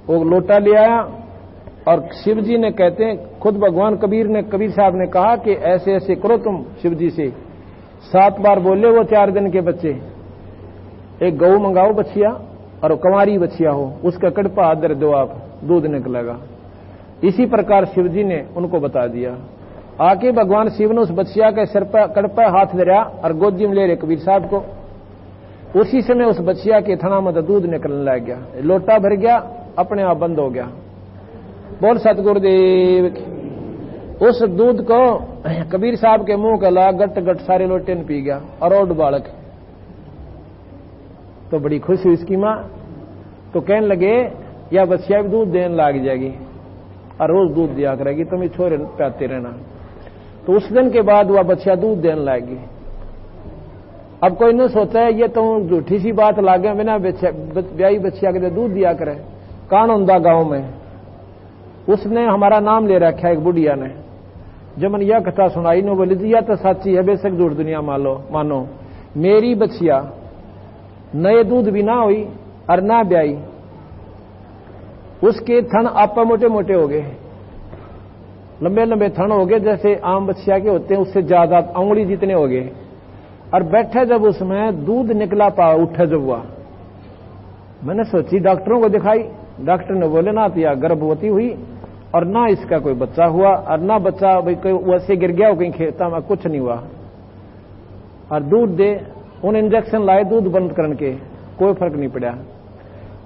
वो लोटा ले आया और शिव जी ने कहते हैं, खुद भगवान कबीर साहब ने कहा कि ऐसे ऐसे करो तुम शिव जी से। 7 बार बोले वो 4 दिन के बच्चे, एक गऊ मंगाओ बछिया और कुंवारी बछिया हो, उसका कड़पा आदर दो आप, दूध निकलेगा। इसी प्रकार शिव जी ने उनको बता दिया। आके भगवान शिव ने उस बछिया के सिर पर कड़पा हाथ धरा और गोदी में ले रहे कबीर साहब को। उसी समय उस बछिया के थना में दूध निकलने लग गया, लोटा भर गया, अपने आप बंद हो गया। बोल सतगुरुदेव की। उस दूध को कबीर साहब के मुंह का ला गट गट सारे लोटे ने पी गया और और बालक। तो बड़ी खुश हुई इसकी मां, तो कहने लगे या बच्चिया भी दूध देने लग जाएगी और रोज दूध दिया करेगी, तुम ये छोरे प्याते रहना। तो उस दिन के बाद वह बच्चिया दूध देने लगेगी। अब कोई न सोचा है ये तो झूठी सी बात लागे, बिना ब्याई बच्चिया के दूध दिया करे। कान हुंदा गांव में उसने हमारा नाम ले रखा है एक बुढ़िया ने। जब मैंने यह कथा सुनाई न बोली थी, यह तो सच्ची है, बेशक झूठ दुनिया मानो। मेरी बच्चिया नए दूध भी ना हुई और ना ब्याई, उसके थन आपा मोटे मोटे हो गए, लंबे लंबे थन हो गए, जैसे आम बच्चिया के होते हैं उससे ज्यादा, उंगली जितने हो गए। और बैठे जब उसमें दूध निकला पा उठे जब हुआ, मैंने सोची डॉक्टरों को दिखाई। डॉक्टर ने बोले ना तो या गर्भवती हुई और ना इसका कोई बच्चा हुआ और ना बच्चा भाई कोई वैसे गिर गया हो कहीं खेता में, कुछ नहीं हुआ। और दूध दे उन इंजेक्शन लाए दूध बंद करने के, कोई फर्क नहीं पड़ा।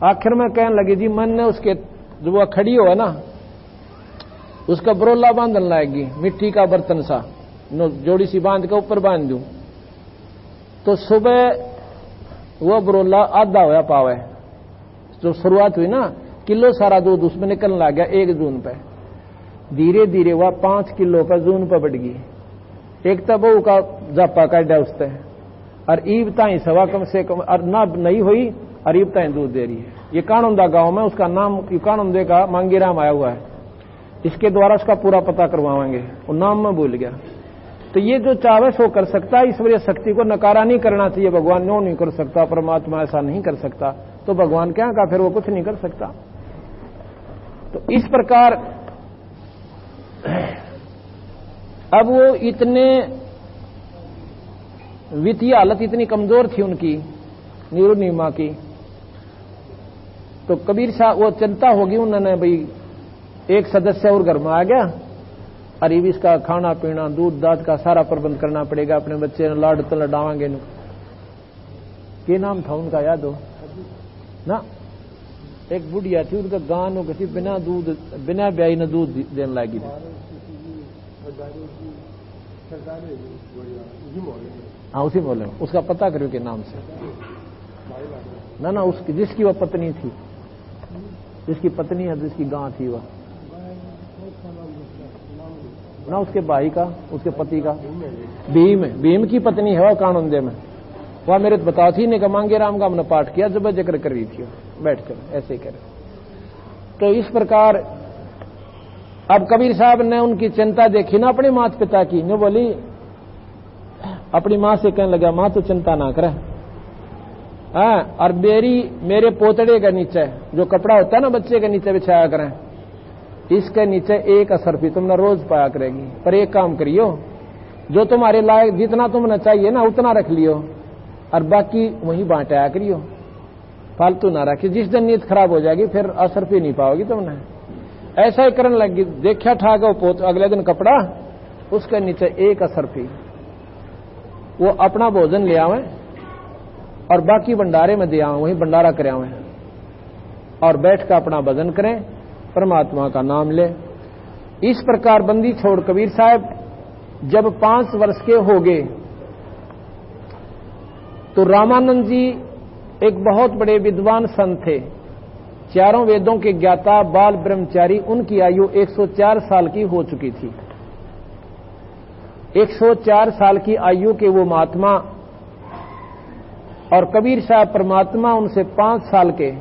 आखिर में कहने लगी जी मैंने उसके जो वह खड़ी हो है ना उसका बरोला बांधने लाएगी, मिट्टी का बर्तन सा जोड़ी सी बांध के ऊपर बांध दूं। तो सुबह वह बरोला आधा होया पावे, जो शुरुआत हुई ना किलो सारा दूध उसमें निकलने लग गया एक जून पे। धीरे धीरे वह 5 किलो पर जून पर बढ़ गई। एक तो बहू का जापा काटा उससे और ईब ताई सवा कम से कम और ना नहीं हुई और ईब ताई दूध दे रही है। ये कानूंदा गांव में, उसका नाम कानूंदे का मांगीराम आया हुआ है। इसके द्वारा उसका पूरा पता करवाएंगे, वो नाम में भूल गया। तो ये जो चाहे सो कर सकता है, ईश्वरीय शक्ति को नकारा नहीं करना चाहिए। भगवान नो नहीं कर सकता, परमात्मा ऐसा नहीं कर सकता, तो भगवान क्या का फिर वो कुछ नहीं कर सकता। तो इस प्रकार अब वो इतने वित्तीय हालत इतनी कमजोर थी उनकी नीमा की, तो कबीर साहब वो चिंता होगी उन्होंने, भाई एक सदस्य और घर में आ गया और ये भी इसका खाना पीना दूध दाद का सारा प्रबंध करना पड़ेगा, अपने बच्चे लाड तो लडावांगे। क्या नाम था उनका याद हो ना? एक बुढ़िया थी, उनका गान किसी बिना दूध बिना ब्याई न दूध देने लगी थी। हाँ उसी बोले, उसका पता करो के नाम से ना उसकी जिसकी वह पत्नी थी, जिसकी पत्नी है, जिसकी गां थी वह ना, उसके भाई का, उसके पति का भीम की पत्नी है वह कानूंदे में। वह मेरे तो बताओ थी नहीं, मांगे राम का हमने पाठ किया जब जिक्र कर रही थी बैठकर ऐसे ही करे। तो इस प्रकार अब कबीर साहब ने उनकी चिंता देखी ना अपने माता पिता की, ने बोली अपनी मां से कहने लगा मां तो चिंता ना करे, और मेरे पोतड़े के नीचे जो कपड़ा होता है ना बच्चे के नीचे बिछाया करें, इसके नीचे एक असरफी तुमने रोज पाया करेगी। पर एक काम करियो, जो तुम्हारे लायक जितना तुमने चाहिए ना उतना रख लियो और बाकी वहीं बांटाया करियो, फालतू ना रखियो। जिस दिन नीयत खराब हो जाएगी फिर असरफी नहीं पाओगी तुमने। ऐसा ही करने लगी। देखा ठाक पोत अगले दिन कपड़ा, उसके नीचे एक असरफी, वो अपना भोजन ले आवे और बाकी भंडारे में दे आवे, वहीं भंडारा करे आवे और बैठ कर अपना भजन करें, परमात्मा का नाम ले। इस प्रकार बंदी छोड़ कबीर साहब जब 5 वर्ष के हो गए तो रामानंद जी एक बहुत बड़े विद्वान संत थे, 4 वेदों के ज्ञाता, बाल ब्रह्मचारी। उनकी आयु 104 साल की हो चुकी थी। 104 साल की आयु के वो महात्मा, और कबीर साहब परमात्मा उनसे 5 साल के।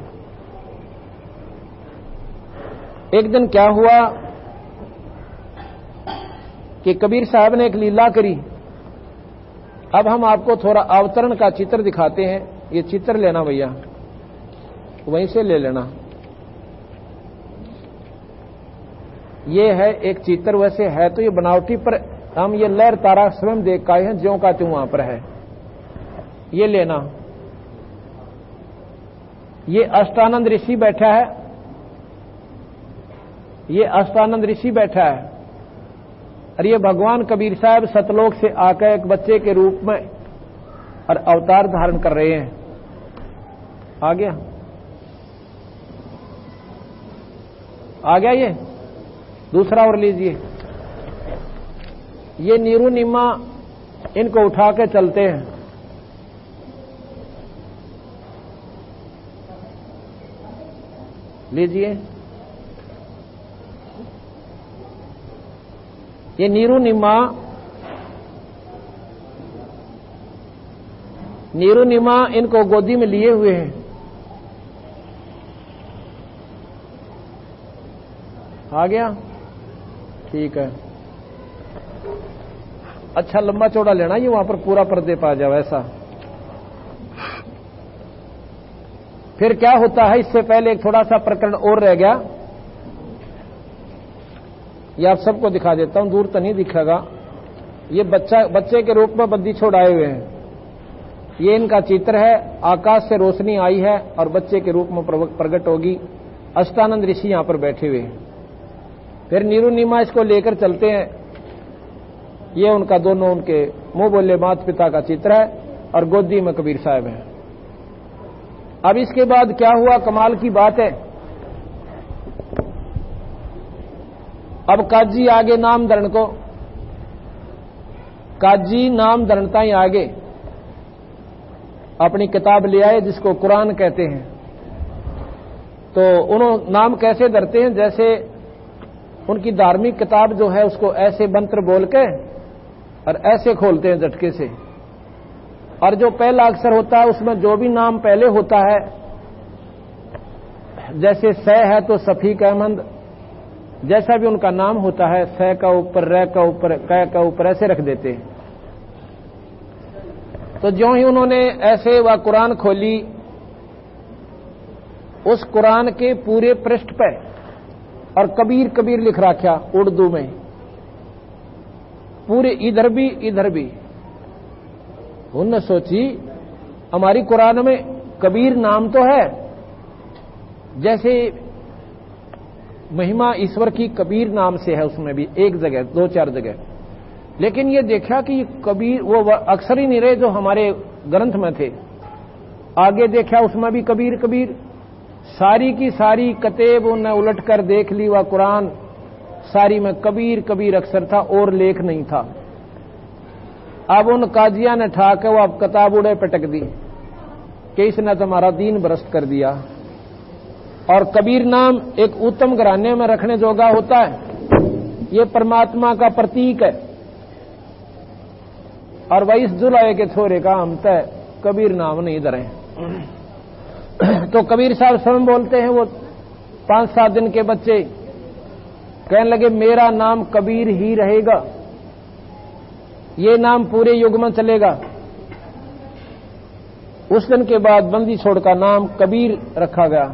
एक दिन क्या हुआ कि कबीर साहब ने एक लीला करी। अब हम आपको थोड़ा अवतरण का चित्र दिखाते हैं। ये चित्र लेना भैया, वहीं से ले लेना। ये है एक चित्र, वैसे है तो ये बनावटी, पर हम ये लहर तारा स्वयं देख के आए हैं, ज्यों का त्यों वहां पर है। ये लेना, ये अष्टानंद ऋषि बैठा है, ये अष्टानंद ऋषि बैठा है, और ये भगवान कबीर साहब सतलोक से आकर एक बच्चे के रूप में और अवतार धारण कर रहे हैं। आ गया, आ गया। ये दूसरा और लीजिए, ये नीरू निम्मा, इनको उठा के चलते हैं। लीजिए, ये नीरू निम्मा, नीरू निम्मा इनको गोदी में लिए हुए हैं। आ गया, ठीक है। अच्छा लंबा चौड़ा लेना, ये वहां पर पूरा पर्दे पा जाओ ऐसा। फिर क्या होता है, इससे पहले एक थोड़ा सा प्रकरण और रह गया, ये आप सबको दिखा देता हूं, दूर तो नहीं दिखेगा। ये बच्चे के रूप में बद्दी छोड़ाए हुए हैं, ये इनका चित्र है। आकाश से रोशनी आई है और बच्चे के रूप में प्रकट होगी। अष्टानंद ऋषि यहां पर बैठे हुए हैं। फिर नीरू निमा इसको लेकर चलते हैं। ये उनका दोनों उनके मुंह बोले माता पिता का चित्र है और गोदी में कबीर साहब है। अब इसके बाद क्या हुआ, कमाल की बात है। अब काजी आगे नाम धरण को, काजी नाम धरणता ही आगे अपनी किताब ले आए जिसको कुरान कहते हैं। तो उन्होंने नाम कैसे धरते हैं, जैसे उनकी धार्मिक किताब जो है उसको ऐसे मंत्र बोल के और ऐसे खोलते हैं झटके से, और जो पहला अक्षर होता है उसमें जो भी नाम पहले होता है, जैसे स है तो सफीक अहमद, जैसा भी उनका नाम होता है, स का ऊपर, र का ऊपर, क का ऊपर ऐसे रख देते हैं। तो ज्यों ही उन्होंने ऐसे वह कुरान खोली, उस कुरान के पूरे पृष्ठ पे और कबीर कबीर लिख रखा उर्दू में, पूरे इधर भी इधर भी। उन्होंने सोची हमारी कुरान में कबीर नाम तो है, जैसे महिमा ईश्वर की कबीर नाम से है, उसमें भी एक जगह दो चार जगह, लेकिन ये देखा कि कबीर वो अक्षर ही नहीं रहे जो हमारे ग्रंथ में थे। आगे देखा उसमें भी कबीर कबीर, सारी की सारी कतेब उन्हें उलट कर देख ली, वह कुरान सारी में कबीर कबीर अक्षर था और लेख नहीं था। अब उन काजिया ने ठाके वो अब किताब उड़े पटक दी कि इसने तो हमारा दीन भ्रष्ट कर दिया। और कबीर नाम एक उत्तम घराने में रखने जोगा होता है, ये परमात्मा का प्रतीक है। और वही इस जुलाए के छोरे का हम तय कबीर नाम नहीं धरे। तो कबीर साहब स्वयं बोलते हैं, वो 5-7 दिन के बच्चे कहने लगे मेरा नाम कबीर ही रहेगा, ये नाम पूरे युग में चलेगा। उस दिन के बाद बंदी छोड़ का नाम कबीर रखा गया।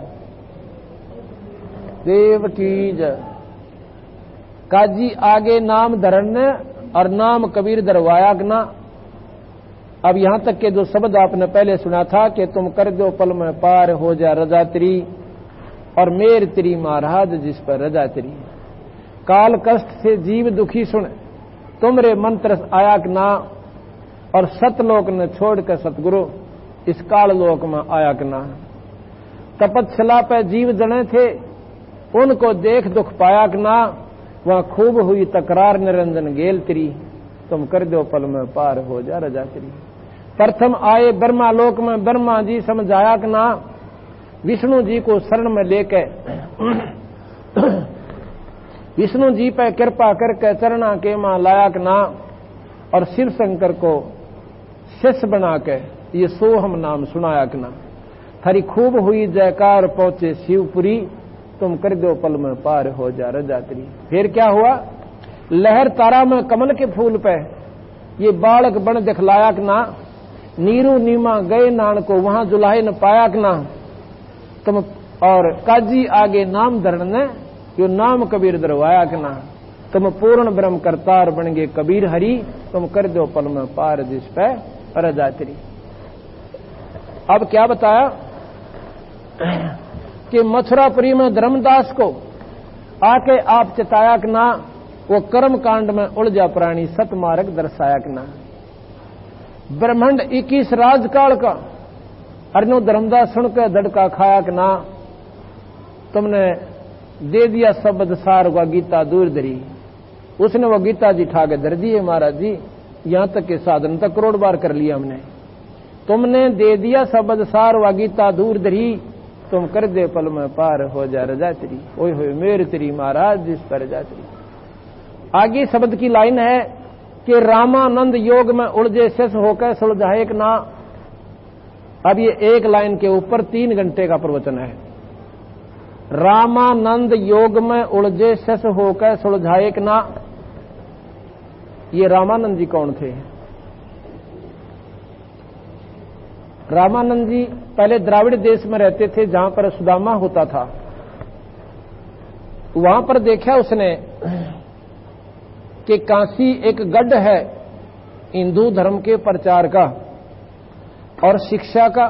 देव की जय। काजी आगे नाम धरण और नाम कबीर धरवाया ना। अब यहां तक के जो शब्द आपने पहले सुना था कि तुम कर दो पल में पार हो जा रजा तेरी, और मेर तेरी महाराज जिस पर रजा तेरी। काल कष्ट से जीव दुखी सुन, तुमरे मंत्र आया ना, और सतलोक ने छोड़कर सतगुरु इस काल लोक में आया ना। तपच्छला पे जीव जने थे, उनको देख दुख पाया ना, वहां खूब हुई तकरार निरंजन गेल तेरी, तुम कर दो पल में पार हो जा रजा तेरी। प्रथम आए ब्रह्मा लोक में ब्रह्मा जी समझाया कि ना, विष्णु जी को शरण में लेके विष्णु जी पे कृपा करके चरणा के मां लाया कि ना, और शिव शंकर को शिष्य बना के ये सोहम नाम सुनाया कि ना। थारी खूब हुई जयकार पहुंचे शिवपुरी, तुम कर दो पल में पार हो जा रजा तेरी। फिर क्या हुआ, लहर तारा में कमल के फूल पे ये बालक बन दिखलाया कि ना, नीरू नीमा गए नान को वहां जुलाहे न पाया कि ना। तुम और काजी आगे नाम धरण ने यो नाम कबीर दरवाया कि ना, तुम पूर्ण ब्रह्म करतार बन गए कबीर हरि, तुम कर दो पल में पार जिस पे रजातरी। अब क्या बताया कि मथुरापुरी में धर्मदास को आके आप चिताया कि ना, वो कर्म कांड में उलझा प्राणी सतमार्ग दर्शाया कि ना। ब्रह्मांड 21 राजकाल का अर्नो धर्मदास सुनकर धड़का खाया कि ना, तुमने दे दिया शब्द सार व गीता दूर धरी। उसने वो गीता जी ठाके धर दिए महाराज जी, यहां तक के साधन तक करोड़ बार कर लिया हमने। तुमने दे दिया शब्द सार व गीता दूर धरी, तुम कर दे पल में पार हो जा रजा तेरी। ओए होए मेरे तेरी महाराज जिस पर रजा तेरी। आगे शब्द की लाइन है कि रामानंद योग में उलझे शेष होकर सुलझाए ना। अब ये एक लाइन के ऊपर 3 घंटे का प्रवचन है। रामानंद योग में उलझे शेष होकर सुलझाए ना। ये रामानंद जी कौन थे? रामानंद जी पहले द्राविड़ देश में रहते थे, जहां पर सुदामा होता था। वहां पर देखा उसने कि काशी एक गढ़ है हिंदू धर्म के प्रचार का और शिक्षा का,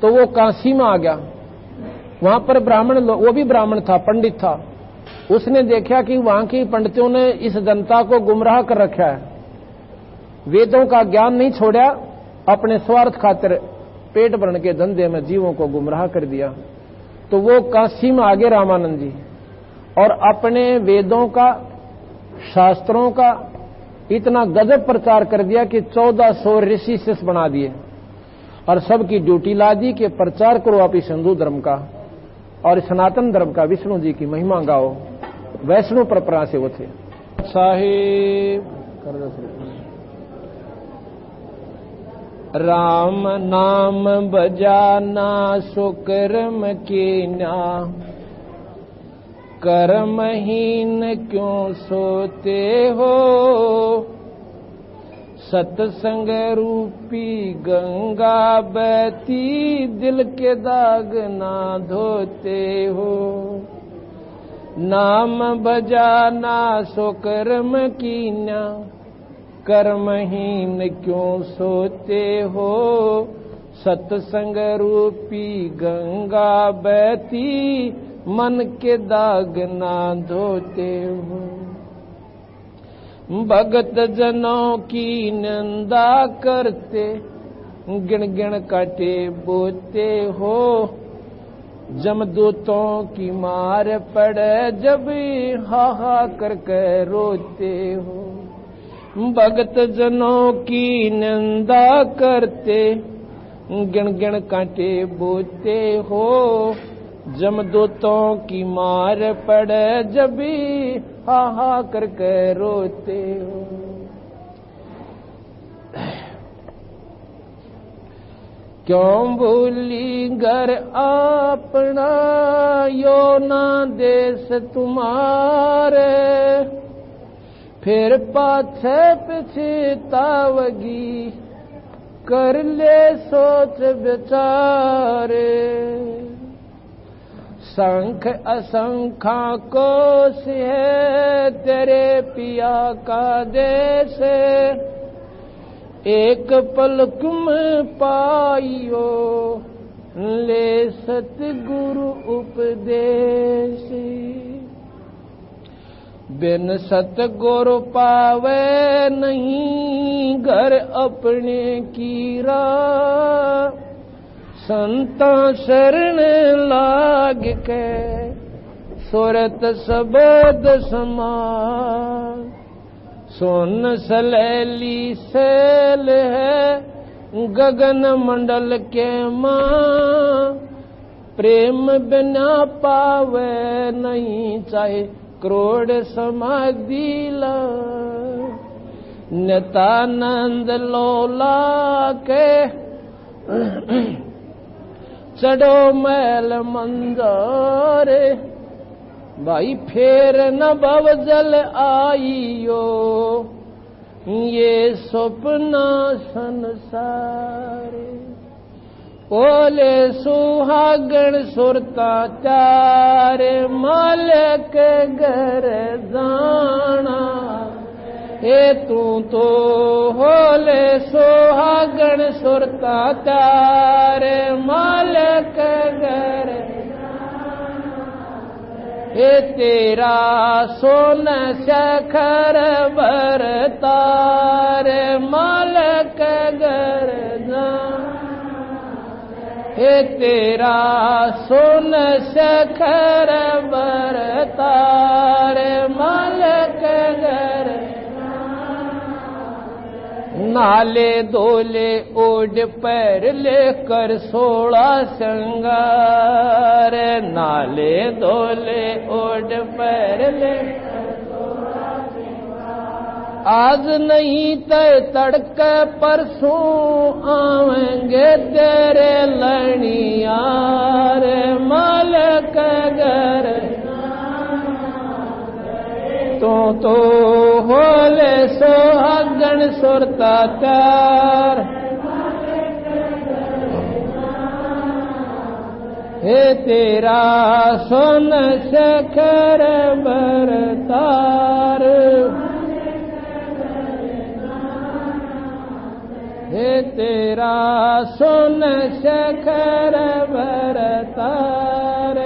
तो वो काशी में आ गया। वहां पर ब्राह्मण लोग, वो भी ब्राह्मण था, पंडित था। उसने देखा कि वहां की पंडितों ने इस जनता को गुमराह कर रखा है, वेदों का ज्ञान नहीं छोड़ा, अपने स्वार्थ खातिर पेट भरने के धंधे में जीवों को गुमराह कर दिया। तो वो काशी में आगे रामानंद जी और अपने वेदों का, शास्त्रों का इतना गजब प्रचार कर दिया कि 1400 ऋषि शिष्य बना दिए और सबकी ड्यूटी ला दी कि प्रचार करो आप इस हिंदू धर्म का और सनातन धर्म का, विष्णु जी की महिमा गाओ। वैष्णव परंपरा से वो थे। साहिब राम नाम बजाना सो कर्म कीना, कर्महीन क्यों सोते हो, सत्संग रूपी गंगा बहती दिल के दाग ना धोते हो। नाम बजाना सो कर्म कीना, कर्महीन क्यों सोते हो, सत्संग रूपी गंगा बहती मन के दाग ना धोते हो। भगत जनों की निंदा करते, गिण गिण काटे बोते हो, जमदूतों की मार पड़े जब हाहा करके रोते हो। भगत जनों की निंदा करते, गिण गिण काटे बोते हो, जमदूतों की मार पड़े जब हाहा करके रोते हो। क्यों भूली घर अपना, यो ना देश तुम्हारे, फिर पाछे पछतावगी कर ले सोच विचारे। संख असंखा कोश है तेरे पिया का देश, एक पलक में पाइयो ले सतगुरु उपदेश। बिन सतगुरु पावे नहीं घर अपने की राह, संता शरण लाग के सुरत शब्द समान। सोन सलैली सैल है गगन मंडल के मां, प्रेम बिना पावे नहीं चाहे करोड़ समाधि ला। नित्यानंद लोला के चढ़ो मैल मंदारे, भाई फेर न भव जल आइयो, ये सपना संसारे। ओले सुहागण सुरता चार मालिक घर जाना हे तू तो होले सुहागण सुरता चार मालिक घर हे तेरा सोन शखर बरतार मालिक घर हे तेरा सोन शखर बरतार मालिक घर नाले दोले ओढ़ पैर लेकर 16 श्रृंगार नाले दोले ओढ़ पैर लेकर 16 श्रृंगार आज नहीं तय तड़के परसों आवेंगे तेरे लड़ियार मालिक घर तो होले सुहागण सुरता चार हे तेरा सोन शखर बरतार हे तेरा सोन शखर बरतार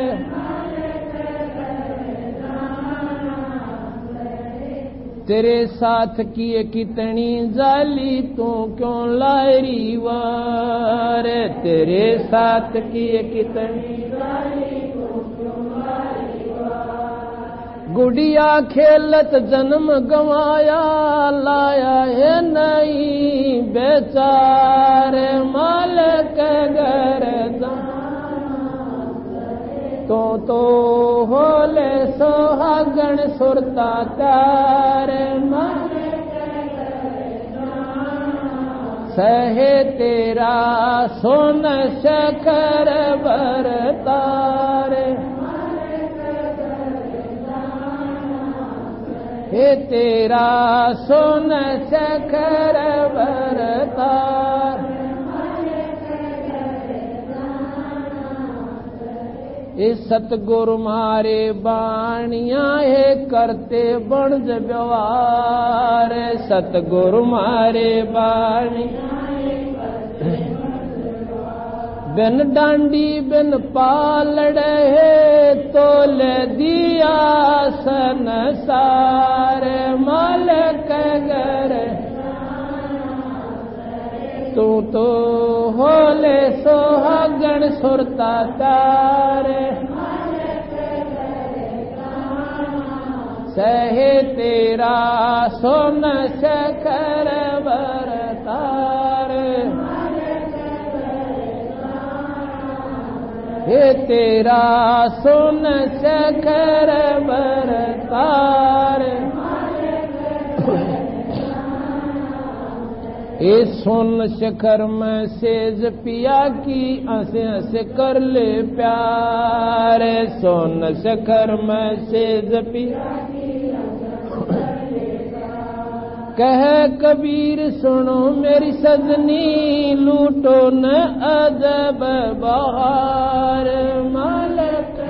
तेरे साथ किए कितनी जाली तू क्यों लारी वार तेरे साथ किए कितनी जाली तू क्यों लारी वार गुड़िया खेलत जन्म गंवाया लाया है नहीं बेचार मालिक घर तो होले सुहागण सुरता चार सहे तेरा सोन शखर बरतार हे तेरा सोन शखर बरतार इस सतगुरु मारे बाणिया है करते बनज व्यवहार सतगुरु मारे बाणिया बिन डांडी बिन पालड़ है तोले दिया संसार मालिक घर तू तो होले सुहागण सुरता चार सहे तेरा सोन शखर बरतार हे तेरा सोन शखर बरतार ए सोन शखर में सेज पिया की हंसे हंसे कर ले प्यार सोन शखर में सेज पिया कह कबीर सुनो मेरी सजनी लूटो न अदब बहार मालिक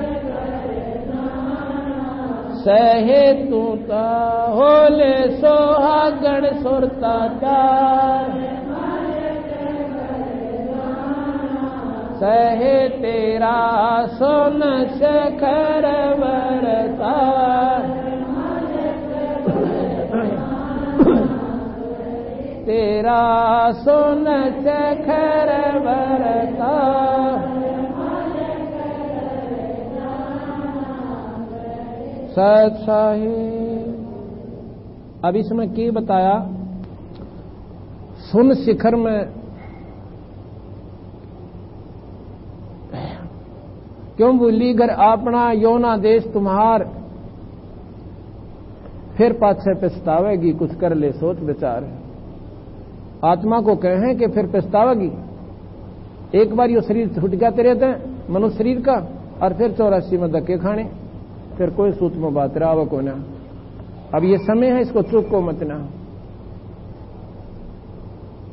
सहे तू ता होले सुहागण सुरता चार सहे तेरा सोन शखर बरतार तेरा सोन शखर बरतार सत साहिब अब इसमें क्या बताया सुन शिखर में क्यों बोली घर अपना योना देश तुम्हार फिर पाछे पछतावेगी कुछ कर ले सोच विचार आत्मा को कहें कि फिर पछतावेगी एक बार यो शरीर छूट गया तेरे थे मनुष्य शरीर का और फिर 84 में धक्के खाने फिर कोई सूक्ष्म बात राव को ना अब ये समय है इसको चूक को मत ना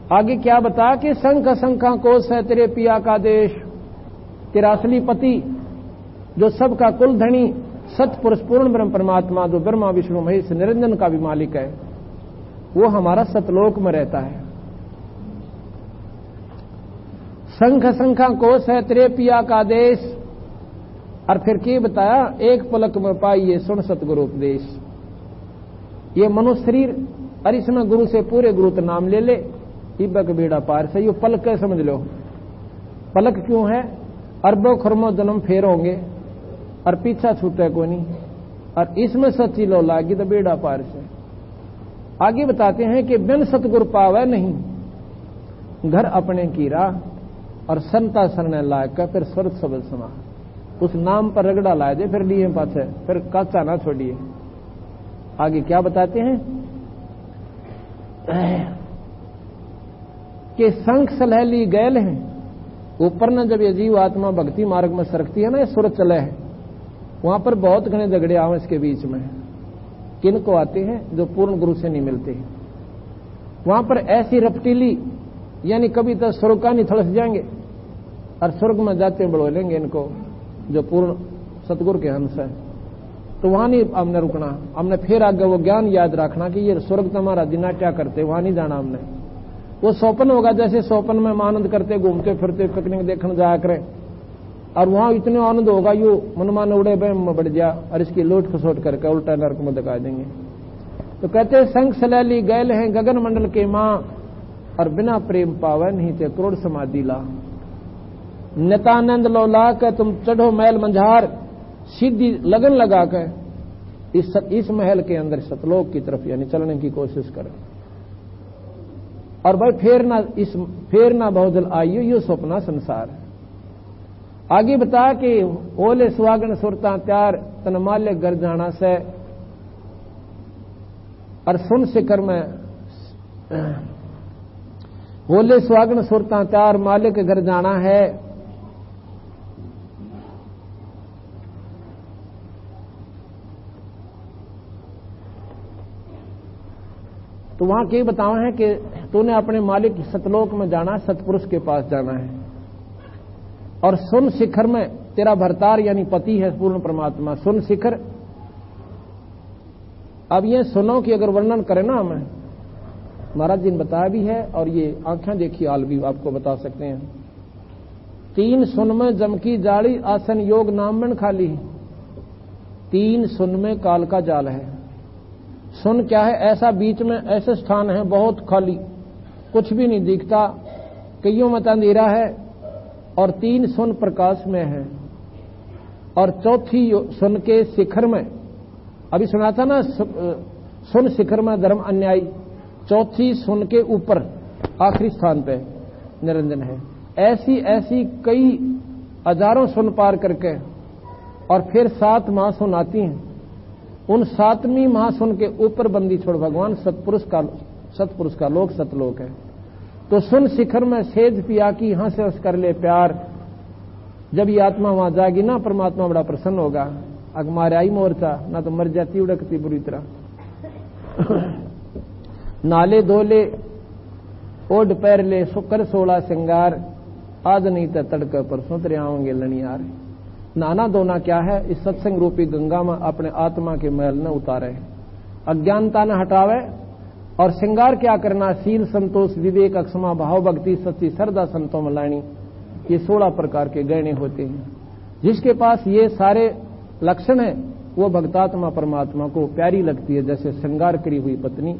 आगे क्या बता कि संख असंख्या कोश है तेरे पिया का देश, तेरा असली पति जो सबका कुल धनी सतपुरुष पूर्ण ब्रह्म परमात्मा जो ब्रह्मा विष्णु महेश निरंजन का भी मालिक है, वो हमारा सतलोक में रहता है। संख असंख्या कोश है तेरे पिया का देश, और फिर क्या बताया, एक पलक में पाइए सुन सतगुरु उपदेश। ये मनुष्य शरीर और इसमें गुरु से पूरे गुरु तो नाम ले ले, इबक बेड़ा पार से। ये पलक है, समझ लो पलक क्यों है, अरबों खरबों जन्म फेर होंगे और पीछा छूटे को नहीं, और इसमें सच्ची लो लागी तो बेड़ा पार से। आगे बताते हैं कि बिन सतगुरु पावे नहीं, घर अपने कीरा और संता सरने लायक का फिर स्वर्ग सबल समा। उस नाम पर रगड़ा लाए दे फिर लिए पाछे, फिर काचा ना छोड़िए। आगे क्या बताते हैं कि संख सलहली गैल है। ऊपर न जब ये जीव आत्मा भक्ति मार्ग में सरकती है ना, ये सुर चले है, वहां पर बहुत घने झगड़े आवे इसके बीच में। किन को आते हैं, जो पूर्ण गुरु से नहीं मिलते। वहां पर ऐसी रपटीली, यानी कभी तो स्वर्ग का नहीं थड़स जाएंगे और स्वर्ग में जाते बढ़ोलेंगे इनको, जो पूर्ण सतगुरु के हंस है। तो वहां नहीं हमने रुकना, हमने फिर आगे वो ज्ञान याद रखना कि ये स्वर्ग तुम्हारा दिना क्या करते, वहां नहीं जाना हमने। वो स्वप्न होगा, जैसे स्वप्न में आनंद करते घूमते फिरते पिकनिक देखने जाया करें, और वहां इतने आनंद होगा यू मनमान उड़े बहम में बढ़ जा, और इसकी लोट खसोट करके उल्टा नरक में दिखा देंगे। तो कहते संग सलैली गैल हैं गगन मंडल के मां, और बिना प्रेम पावे नहीं थे करोड़ समाधि ला। नितानंद लो ला कर तुम चढ़ो महल मंझार, सीधी लगन लगा कर इस महल के अंदर सतलोक की तरफ यानी चलने की कोशिश करें। और भाई फेर ना बहुत जल आइयो, यो सपना संसार। आगे बता कि ओले सुहागन सुरता त्यार तन माल्य घर जाना से, और सुन शिखर में ओले सुहागन सुरता त्यार मालिक के घर जाना है। तो वहां क्या बताओ है कि तूने अपने मालिक सतलोक में जाना, सतपुरुष के पास जाना है। और सुन शिखर में तेरा भरतार यानी पति है पूर्ण परमात्मा, सुन शिखर। अब ये सुनो कि अगर वर्णन करें ना हमें, महाराज जी ने बताया भी है, और ये आंखें देखी हाल भी आपको बता सकते हैं। तीन सुन में जम की जाली, आसन योग नाम में खाली। तीन सुन में काल का जाल है। सुन क्या है, ऐसा बीच में ऐसे स्थान है बहुत खाली, कुछ भी नहीं दिखता, कईयों में अंधेरा है, और तीन सुन प्रकाश में है। और चौथी सुन के शिखर में, अभी सुना था ना, सुन शिखर में धर्म अन्यायी, चौथी सुन के ऊपर आखिरी स्थान पे निरंजन है। ऐसी ऐसी कई हजारों सुन पार करके और फिर 7 महासुन आती हैं। उन 7वीं महासुन के ऊपर बंदी छोड़ भगवान सतपुरुष का लोक सतलोक है। तो सुन शिखर में सेज पिया की यहां से कर ले प्यार। जब ये आत्मा वहां जाएगी ना, परमात्मा बड़ा प्रसन्न होगा। अगमारे आई मोर्चा ना तो मर जाती उड़कती बुरी तरह। नाले धोले ओढ़ पैर ले सुकर 16 श्रृंगार, आज नहीं तो तड़के परसों तेरे आओगे लनियार। नाना धोना क्या है, इस सत्संग रूपी गंगा में अपने आत्मा के मैल न उतारे, अज्ञानता न हटावे। और श्रृंगार क्या करना, शील संतोष विवेक अक्षमा भाव भक्ति सच्ची श्रद्धा संतों में लानी, ये 16 प्रकार के गहने होते हैं। जिसके पास ये सारे लक्षण है वो भक्तात्मा परमात्मा को प्यारी लगती है, जैसे श्रृंगार करी हुई पत्नी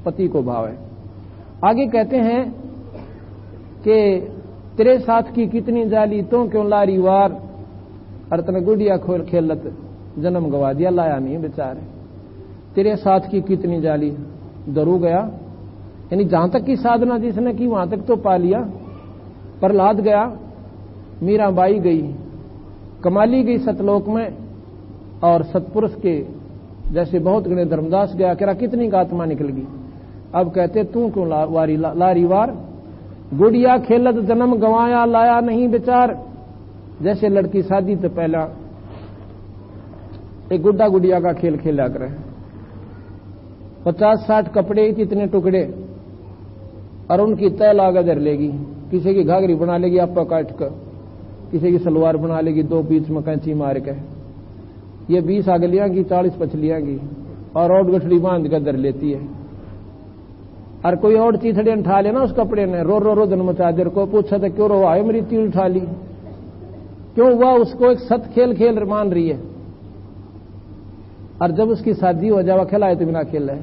पति को भाव है। आगे कहते हैं कि तेरे साथ की कितनी जाली तो क्यों लारी वार, और तने गुड़िया खोल खेलत जन्म गवा दिया, लाया नहीं बेचारे। तेरे साथ की कितनी जाली, दरू गया, यानी जहां तक की साधना जिसने की वहां तक तो पा लिया। प्रहलाद गया, मीराबाई गई, कमाली गई सतलोक में, और सतपुरुष के जैसे बहुत गणे धर्मदास गया, कह रहा कितनी का आत्मा निकल गई। अब कहते तू क्यों लारी वार, गुड़िया खेलत जन्म गवाया, लाया नहीं बेचार। जैसे लड़की शादी तो पहला एक गुड्डा गुड़िया का खेल खेला करे, 50-60 कपड़े इतने टुकड़े, और उनकी तय लागत धर लेगी। किसी की घाघरी बना लेगी आपका काट कर, किसी की सलवार बना लेगी 2 बीच में कैंची मार के, ये 20 आगलियां की 40 पछलियां की, और और गठड़ी बांध कर धर लेती है। और कोई और चीथड़े उठा लेना उस कपड़े ने, रो रो रो जन्म चादर को पूछा था क्यों रो आए मेरी तीर उठा ली, क्यों हुआ, उसको एक सत खेल खेल मान रही है। और जब उसकी शादी हो जावा खिलाए तो बिना खेल रहे।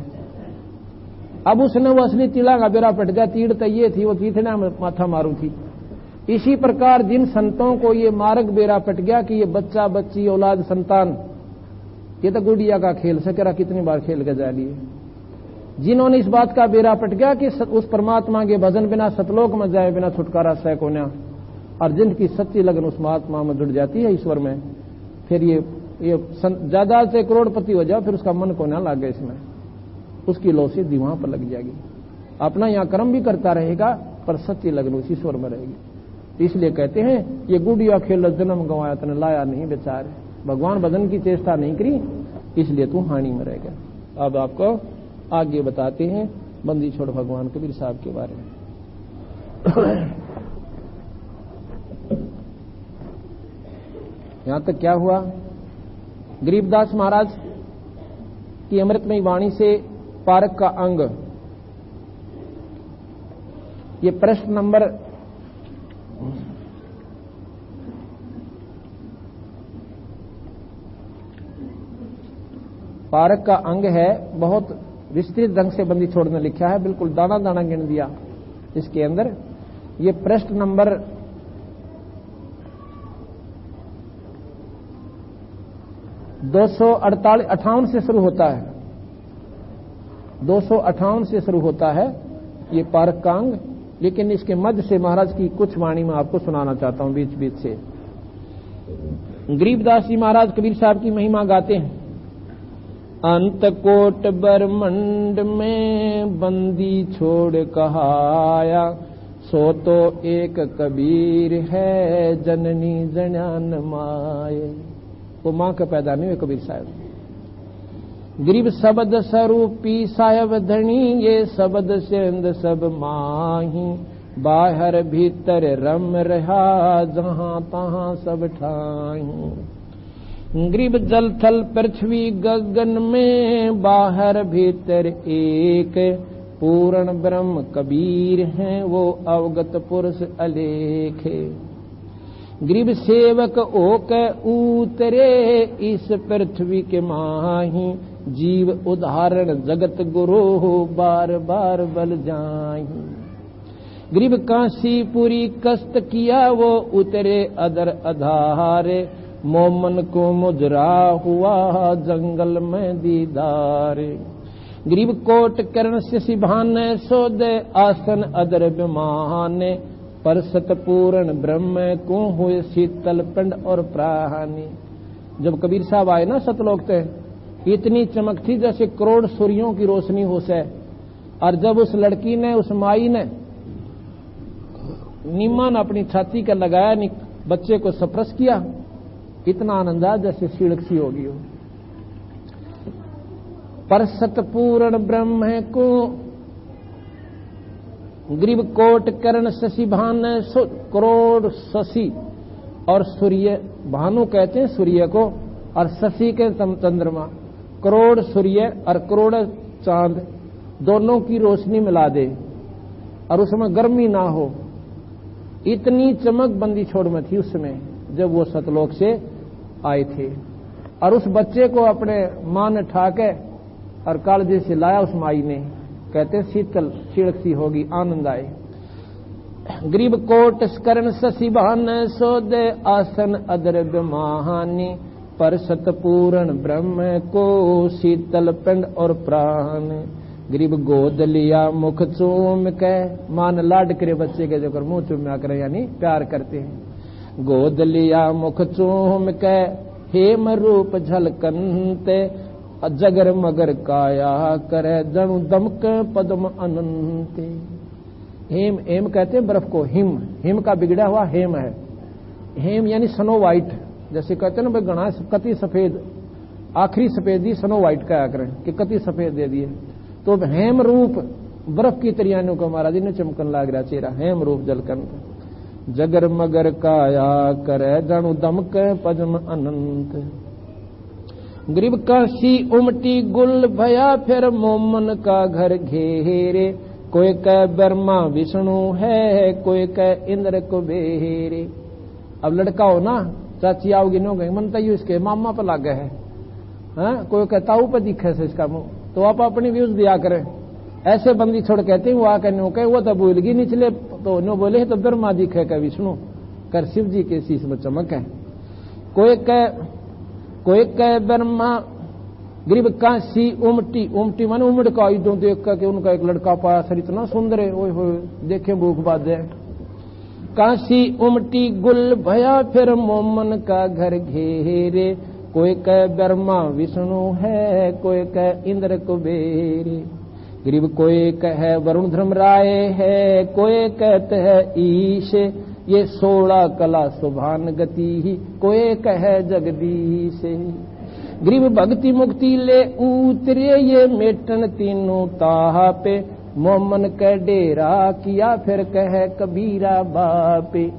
अब उसने वो असली तिला का बेरा पट गया, तीड़ तो ये थी, वो तीथड़ा माथा मारू थी। इसी प्रकार जिन संतों को ये मार्ग बेरा पट गया कि ये बच्चा बच्ची औलाद संतान ये तो गुड़िया का खेल सकेरा कितनी बार खेल के जा लिए, जिन्होंने इस बात का बेरा पट गया कि उस परमात्मा के भजन बिना सतलोक में जाए बिना छुटकारा सह को ना, और जिनकी सच्ची लगन उस महात्मा में जुड़ जाती है ईश्वर में, फिर ये ज्यादा से करोड़पति हो जाओ फिर उसका मन को ना लागे, इसमें उसकी लो सीधी वहां पर लग जाएगी। अपना यहां कर्म भी करता रहेगा पर सच्ची लगन उस ईश्वर में रहेगी। इसलिए कहते हैं ये गुड़िया खेल जन्म गंवाया तने लाया नहीं बेचारे, भगवान भजन की चेष्टा नहीं करी इसलिए तू हानि में रह गया। अब आपको आगे बताते हैं बंदी छोड़ भगवान कबीर साहब के बारे में। यहां तक क्या हुआ, गरीबदास महाराज की अमृतमयी वाणी से पारक का अंग, ये प्रश्न नंबर 'पारक का अंग है, बहुत विस्तृत ढंग से बंदी छोड़ ने लिखा है, बिल्कुल दाना दाना गिन दिया इसके अंदर। ये प्रश्न नंबर 258 से शुरू होता है, 258 से शुरू होता है ये पारक का अंग। लेकिन इसके मध्य से महाराज की कुछ वाणी में आपको सुनाना चाहता हूं बीच बीच से। गरीबदास जी महाराज कबीर साहब की महिमा गाते हैं। अंत कोट ब्रह्मंड में बंदी छोड़ कहाया, सो तो एक कबीर है जननी जनान माए। वो मां का पैदा नहीं हुए कबीर साहब। गरीब शब्द स्वरूपी साहब धनी, ये शब्द सेंद सब माही, बाहर भीतर रम रहा जहां तहां सब ठाही। गरीब जल थल पृथ्वी गगन में, बाहर भीतर एक, पूर्ण ब्रह्म कबीर हैं वो अवगत पुरुष अलेख। गरीब सेवक ओक उतरे इस पृथ्वी के माही, जीव उदाहरण जगत गुरु बार बार बल जाही। गरीब काशीपुरी कष्ट किया वो उतरे अदर आधारे, मोमन को मुजरा हुआ जंगल में दीदार। गरीब कोट करण से सिभाने सोदे आसन अदर बिमाने, पर सतपूर्ण ब्रह्म को हुए शीतल पिंड और प्राणी। जब कबीर साहब आए ना सतलोक से, इतनी चमक थी जैसे करोड़ सूर्यों की रोशनी हो से। और जब उस लड़की ने, उस माई ने निमान अपनी छाती का लगाया, बच्चे को स्पर्श किया, इतना आनंद आया जैसे सीढ़क सी होगी। पर सतपूर्ण ब्रह्म को गरीब कोट करण शशि भान, करोड़ शशि और सूर्य, भानु कहते हैं सूर्य को, और शशि के चंद्रमा, करोड़ सूर्य और करोड़ चांद, दोनों की रोशनी मिला दे और उसमें गर्मी ना हो, इतनी चमक बंदी छोड़ में थी उसमें जब वो सतलोक से आए थे। और उस बच्चे को अपने मां ने ठाके और कालजे से लाया उस माई ने, कहते शीतल सीढ़क सी होगी, आनंद आए। गरीब कोट करण शशि भान, सोदे आसन अदर महानी, पर सतपूर्ण ब्रह्म को शीतल पिंड और प्राण। गरीब गोद लिया मुख चूम के, मान लाड करे बच्चे के जो मुंह चूम्या करे यानी प्यार करते हैं। गोद लिया मुख चूम के, हेम रूप झलकनते, जगर मगर काया करे जणु दमक पद्म अनंते। हेम, हेम कहते हैं बर्फ को, हिम, हिम का बिगड़ा हुआ हेम है। हेम यानी स्नो व्हाइट, जैसे कहते हैं ना भाई गणा कति सफेद, आखिरी सफेदी स्नो व्हाइट कहा करें कि कति सफेद दे दिए। तो हेम रूप बर्फ की तरियानों को महाराज ने चमकन लाग रहा चेहरा, हेम रूप जलकन जगर मगर काया करे जाणु दमक पद्म अनंत। गरीब काशी उमटी गुल भया फिर मोमन का घर घेरे, कोई कह ब्रह्मा विष्णु है कोई कह इंद्र कुबेरे। अब लड़का हो ना, चाची आओगी नो गई मन तयू इसके मामा पर लागे है, हाँ? कोई कहता ऊपर दिखे से इसका मुंह, तो आप अपनी व्यूज दिया करें। ऐसे बंदी छोड़ कहते हैं वो आकर नो कहे वो तो बोलगी निचले, तो नो बोले तो ब्रह्मा दिखे का विष्णु कर शिव जी के शीश में चमक है। कोई कह ब्रह्मा गरीब काशी उमटी, उमटी माने उमड़ का आयुधों देख करके उनका एक लड़का पाया सर इतना सुंदर है, ओए होए देखे भूख बाजे। काशी उमटी गुल भया फिर मोमन का घर घेरे, कोई कह ब्रह्मा विष्णु है कोई कह इंद्र कुबेरे। गरीब कोई कह वरुण धर्मराय है कोई कहते है ईश, ये 16 कला सुभान गति ही कोई कह जगदीश। गरीब भक्ति मुक्ति ले उतरे ये मेटन तीनों ताहा पे, मोमन के डेरा किया फिर कह कबीरा बापे।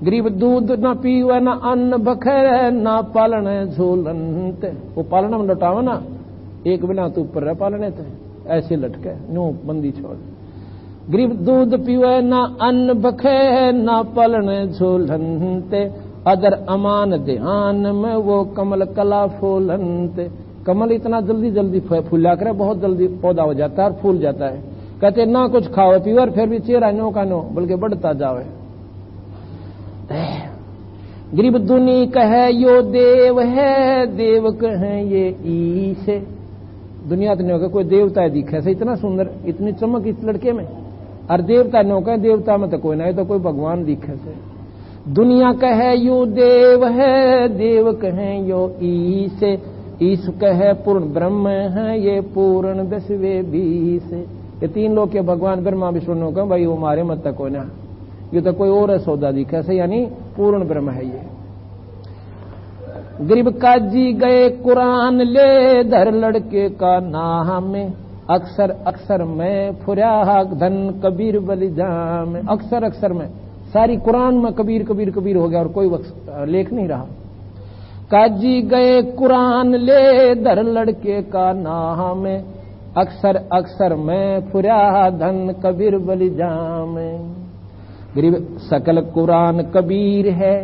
गरीब दूध न पीवे न अन्न बखरे न पालन झोलनते, वो पालन में लौटावे ना एक बिना तू ऊपर रह पालने थे ऐसे लटके नो बंदी छोड़। गरीब दूध पीवे न अन्न बखे न पालन झोलनते, अदर अमान ध्यान में वो कमल कला फूलनते। कमल इतना जल्दी जल्दी फूला करे, बहुत जल्दी पौधा हो जाता है और फूल जाता है। कहते ना कुछ खाओ पीओ और फिर भी चेहरा नो का नो बल्कि बढ़ता जावे। गरीब दुनी कहे यो देव है देव कहे ये ईश, दुनिया तो नहीं होगा कोई देवता दिखे से इतना सुंदर इतनी चमक इस लड़के में, और देवता नो कहे देवता में तो कोई ना, तो कोई भगवान दिखे से। दुनिया कहे यो देव है देव कहे यो ईश, ईश कहे पूर्ण ब्रह्म है ये पूर्ण 10वें 20। ये 3 लोग के भगवान ब्रह्मा विष्णु कहे भाई वो मारे मत तक कोई ना, ये तो कोई और सौदा दिखे से, यानी पूर्ण ब्रह्म है ये। गरीब काजी गए कुरान ले धर लड़के का नाम, अक्सर अक्सर में फुरा धन कबीर बलिजाम। अक्सर अक्सर में सारी कुरान में कबीर कबीर कबीर हो गया और कोई लेख नहीं रहा। काजी गए कुरान ले धर लड़के का नाम, अक्सर अक्सर में फुरा धन कबीर बलिजाम। गरीब सकल कुरान कबीर है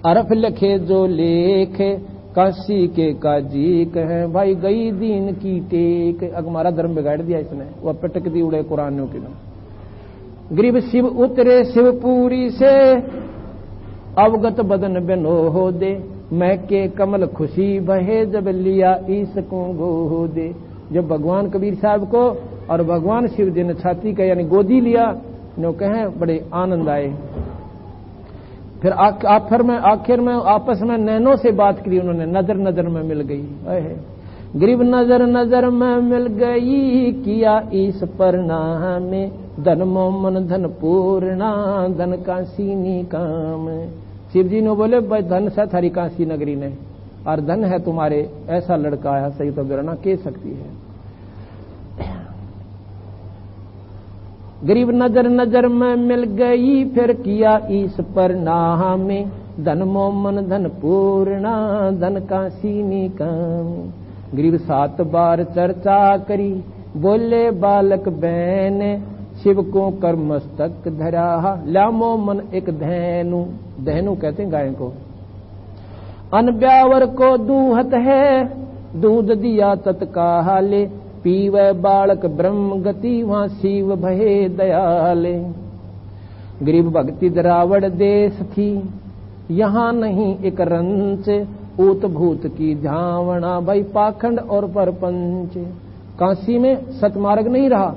अरफ लिखे जो लेखे, काशी के काजी कहे भाई गई दीन की टेक। अग हमारा धर्म बिगाड़ दिया इसने, वह पटक दी उड़े कुरानों की ना। गरीब शिव उतरे शिवपुरी से अवगत बदन बनो हो दे, मैं के कमल खुशी बहे जब लिया ईस को गो दे। जब भगवान कबीर साहब को और भगवान शिव जी ने छाती का यानी गोदी लिया, नो कहे बड़े आनंद आए। फिर आखिर में आपस में नैनों से बात की उन्होंने, नजर नजर में मिल गई। गरीब नजर नजर में मिल गई किया इस परिणाम में, धन मोमन धन पूर्णा धन काशीनी काम। शिव जी ने बोले भाई धन सा थारी काशी नगरी ने और धन है तुम्हारे ऐसा लड़का आया सही तो बिरना कह सकती है। गरीब नजर नजर में मिल गई फिर किया इस परिणाम में, धन मोमन धन पूर्णा धन काशीनी काम। गरीब 7 बार चर्चा करी बोले बालक बहन, शिव को कर मस्तक धरा ला मोमन एक धैनु। धैनु कहते हैं गाय को। अन ब्यावर को दूहत है दूध दिया तत्काले, पीवे बालक ब्रह्म गति वहां शिव भये दयाले। गरीब भक्ति द्रावड़ देश थी यहाँ नहीं एक रंच, ऊत भूत की झावना भाई पाखंड और परपंच। काशी में सतमार्ग नहीं रहा,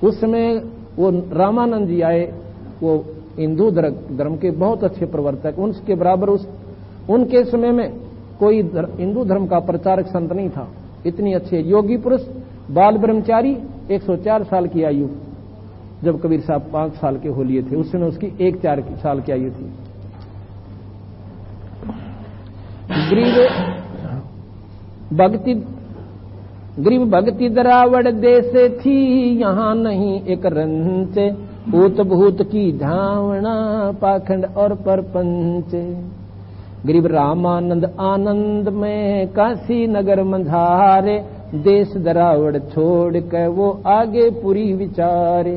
उसमें वो रामानंद जी आए, वो हिंदू धर्म के बहुत अच्छे प्रवर्तक, उनके बराबर उनके समय में कोई हिंदू धर्म का प्रचारक संत नहीं था। इतनी अच्छे योगी पुरुष बाल ब्रह्मचारी 104 साल की आयु, जब कबीर साहब 5 साल के हो लिए थे उस समय उसकी 1-4 साल की आयु थी। भक्ति गरीब भक्ति दरावड़ देश थी, यहाँ नहीं एक रंच, ऊत भूत की धावना पाखंड और परपंच। गरीब रामानंद आनंद में काशी नगर मंझारे, देश दरावड़ छोड़ के वो आगे पूरी विचारे।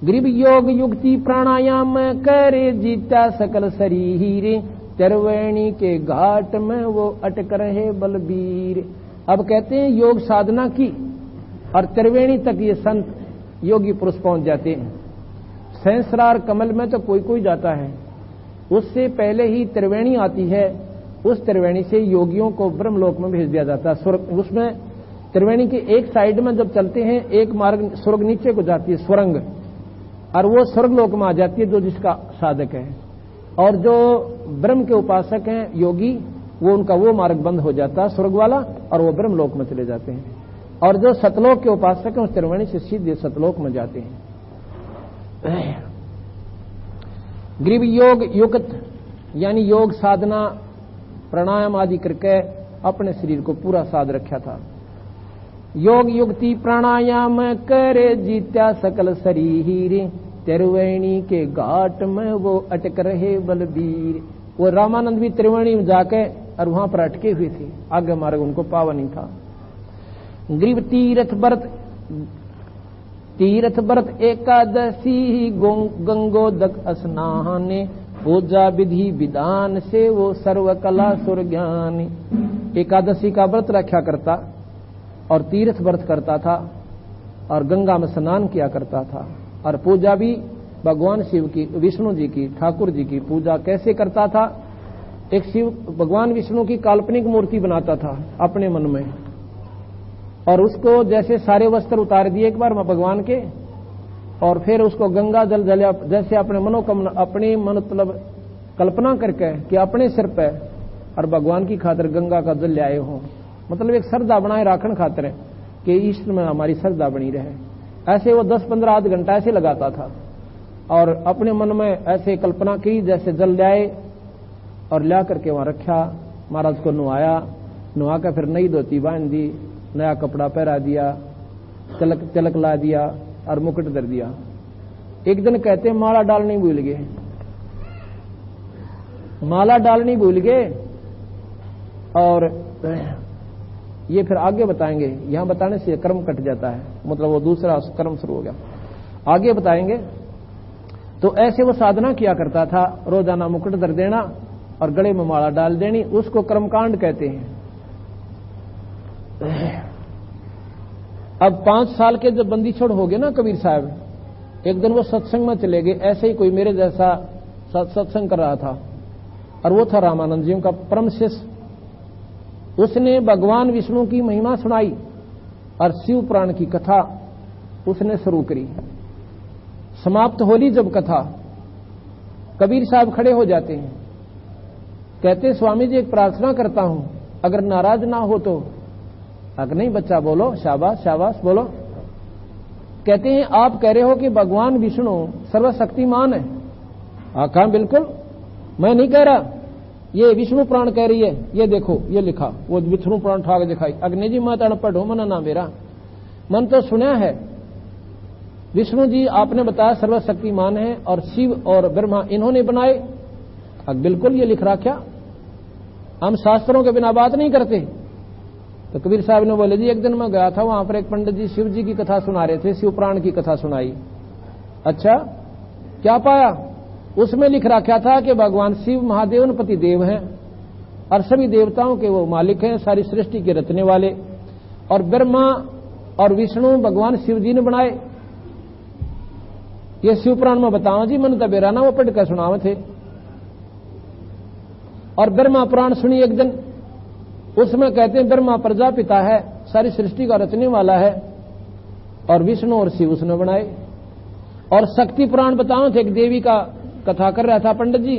गरीब योग युक्ति प्राणायाम करे, जीता सकल शरीर, त्रिवेणी के घाट में वो अटक रहे बलबीर। अब कहते हैं योग साधना की और त्रिवेणी तक ये संत योगी पुरुष पहुंच जाते हैं। सहस्रार कमल में तो कोई कोई जाता है, उससे पहले ही त्रिवेणी आती है, उस त्रिवेणी से योगियों को ब्रह्मलोक में भेज दिया जाता है। स्वर्ग, उसमें त्रिवेणी के एक साइड में जब चलते हैं, एक मार्ग स्वर्ग नीचे को जाती है स्वरंग, और वो स्वर्गलोक में आ जाती है जो जिसका साधक है। और जो ब्रह्म के उपासक हैं योगी, वो उनका वो मार्ग बंद हो जाता है स्वर्ग वाला, और वो ब्रह्मलोक में चले जाते हैं। और जो सतलोक के उपासक हैं उस त्रिवेणी से सीधे सतलोक में जाते हैं। गरीब योग युक्त यानी योग साधना प्राणायाम आदि करके अपने शरीर को पूरा साध रखा था। योग युक्ति प्राणायाम करे, जीत्या सकल शरीर, त्रिवेणी के घाट में वो अटक रहे बलबीर। वो रामानंद भी त्रिवेणी में जाके और वहां पर अटके हुए थे, आगे मार्ग उनको पावा नहीं था। गरीब तीर्थ व्रत एकादशी, गंगोदक स्नाने, पूजा विधि विधान से वो सर्वकला सुरज्ञानी। एकादशी का व्रत रखा करता और तीर्थ व्रत करता था और गंगा में स्नान किया करता था, और पूजा भी भगवान शिव की, विष्णु जी की, ठाकुर जी की पूजा कैसे करता था। एक शिव भगवान विष्णु की काल्पनिक मूर्ति बनाता था अपने मन में, और उसको जैसे सारे वस्त्र उतार दिए एक बार में भगवान के, और फिर उसको गंगा जल जल जैसे अपने मनोकामना, अपनी मतलब कल्पना करके कि अपने सिर पे और भगवान की खातिर गंगा का जल लाए हो, मतलब एक श्रद्धा बनाए राखण खातिर कि ईश्वर में हमारी श्रद्धा बनी रहे। ऐसे वो 10-15 आध घंटा ऐसे लगाता था, और अपने मन में ऐसे कल्पना की जैसे जल लाए, और ला करके वहां रखा। महाराज को नुआया, नुआ कर फिर नई धोती बांध दी, नया कपड़ा पहरा दिया, तिलक ला दिया और मुकुट धर दिया। एक दिन कहते माला डालनी भूल गए, माला डालनी भूल गए। और ये फिर आगे बताएंगे, यहां बताने से कर्म कट जाता है, मतलब वो दूसरा कर्म शुरू हो गया, आगे बताएंगे। तो ऐसे वो साधना किया करता था, रोजाना मुकुट धर देना और गले में माला डाल देनी, उसको कर्मकांड कहते हैं। अब 5 साल के जब बंदी छोड़ हो गए ना कबीर साहब, एक दिन वो सत्संग में चले गए। ऐसे ही कोई मेरे जैसा सत्संग कर रहा था, और वो था रामानंद जी का परम शिष्य। उसने भगवान विष्णु की महिमा सुनाई और शिव पुराण की कथा उसने शुरू करी। समाप्त होली जब कथा, कबीर साहब खड़े हो जाते हैं, कहते स्वामी जी एक प्रार्थना करता हूं, अगर नाराज ना हो तो। अगर नहीं बच्चा बोलो, शाबाश शाबाश बोलो। कहते हैं आप कह रहे हो कि भगवान विष्णु सर्वशक्तिमान है। कहा बिल्कुल, मैं नहीं कह रहा, ये विष्णु पुराण कह रही है, ये देखो ये लिखा, वो विष्णु पुराण ठाक दिखाई। अग्नि जी मत अनपढ़ हो, मन ना मेरा, मन तो सुना है। विष्णु जी आपने बताया सर्वशक्तिमान है, और शिव और ब्रह्मा इन्होंने बनाए। अब बिल्कुल ये लिख रहा, क्या हम शास्त्रों के बिना बात नहीं करते। तो कबीर साहब ने बोले जी एक दिन मैं गया था, वहां पर एक पंडित जी शिव जी की कथा सुना रहे थे, शिव पुराण की कथा सुनाई। अच्छा क्या पाया? उसमें लिख रखा था कि भगवान शिव महादेव पति देव हैं और सभी देवताओं के वो मालिक हैं, सारी सृष्टि के रचने वाले, और ब्रह्मा और विष्णु भगवान शिव जी ने बनाए। ये शिव पुराण में बताओ जी, मन तबेरा ना वो पढ़ कर सुनावे थे। और ब्रह्मा पुराण सुनी एक दिन, उसमें कहते हैं ब्रह्मा प्रजापिता है, सारी सृष्टि का रचने वाला है, और विष्णु और शिव उसने बनाए। और शक्ति पुराण बताओ थे, एक देवी का कथा कर रहा था पंडित जी,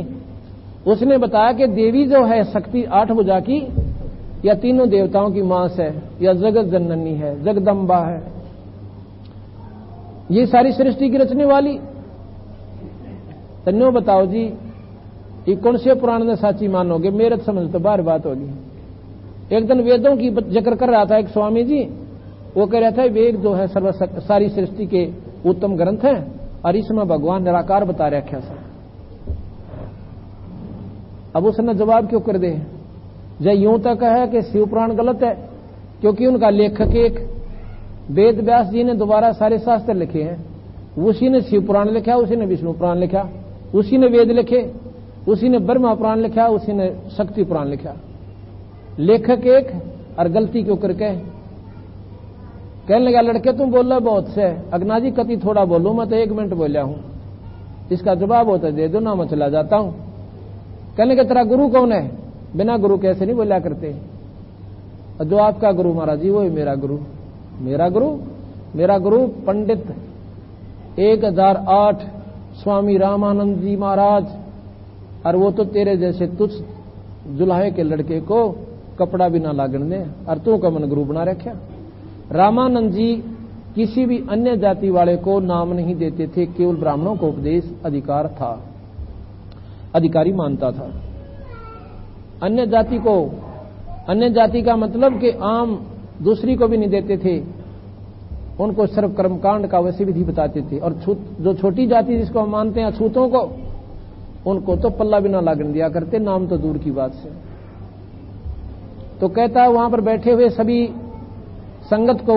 उसने बताया कि देवी जो है शक्ति 8 भुजा की, या तीनों देवताओं की मांस है, या जगत जननी है, जगदम्बा है, ये सारी सृष्टि की रचने वाली। तन्नो बताओ जी ये कौन से पुराण में साची मानोगे? मेरे समझ तो बार बात होगी। एक दिन वेदों की जिक्र कर रहा था एक स्वामी जी, वो कह रहा था वेद जो है सारी सृष्टि के उत्तम ग्रंथ है और इसमें भगवान निराकार बता रखा था। अब उसने जवाब क्यों कर दे, जय यूं तक है कि शिव पुराण गलत है, क्योंकि उनका लेखक एक वेद व्यास जी ने दोबारा सारे शास्त्र लिखे हैं। उसी ने शिव पुराण लिखा, उसी ने विष्णु पुराण लिखा, उसी ने वेद लिखे, उसी ने ब्रह्मा पुराण लिखा, उसी ने शक्ति पुराण लिखा। लेखक एक और गलती क्यों करके कहने लगा, लड़के तुम बोल रहे बहुत से, अगना जी कति थोड़ा बोलूं, मैं तो 1 मिनट बोलिया हूं, इसका जवाब होता दे दो ना, मैं चला जाता हूं। कहने के तेरा गुरु कौन है, बिना गुरु कैसे नहीं बोलिया करते। और जो आपका गुरु महाराज जी वो है मेरा गुरु। मेरा गुरु पंडित 1008 स्वामी रामानंद जी महाराज, और वो तो तेरे जैसे तुझ जुलाहे के लड़के को कपड़ा भी ना लागन दे, और तू का मन गुरु बना रखा। रामानंद जी किसी भी अन्य जाति वाले को नाम नहीं देते थे, केवल ब्राह्मणों को उपदेश अधिकार था, अधिकारी मानता था। अन्य जाति का मतलब कि आम दूसरी को भी नहीं देते थे, उनको सिर्फ कर्मकांड का वैसे विधि बताते थे। और जो छोटी जाति जिसको हम मानते हैं अछूतों को, उनको तो पल्ला भी ना लागन दिया करते, नाम तो दूर की बात से। तो कहता है वहां पर बैठे हुए सभी संगत को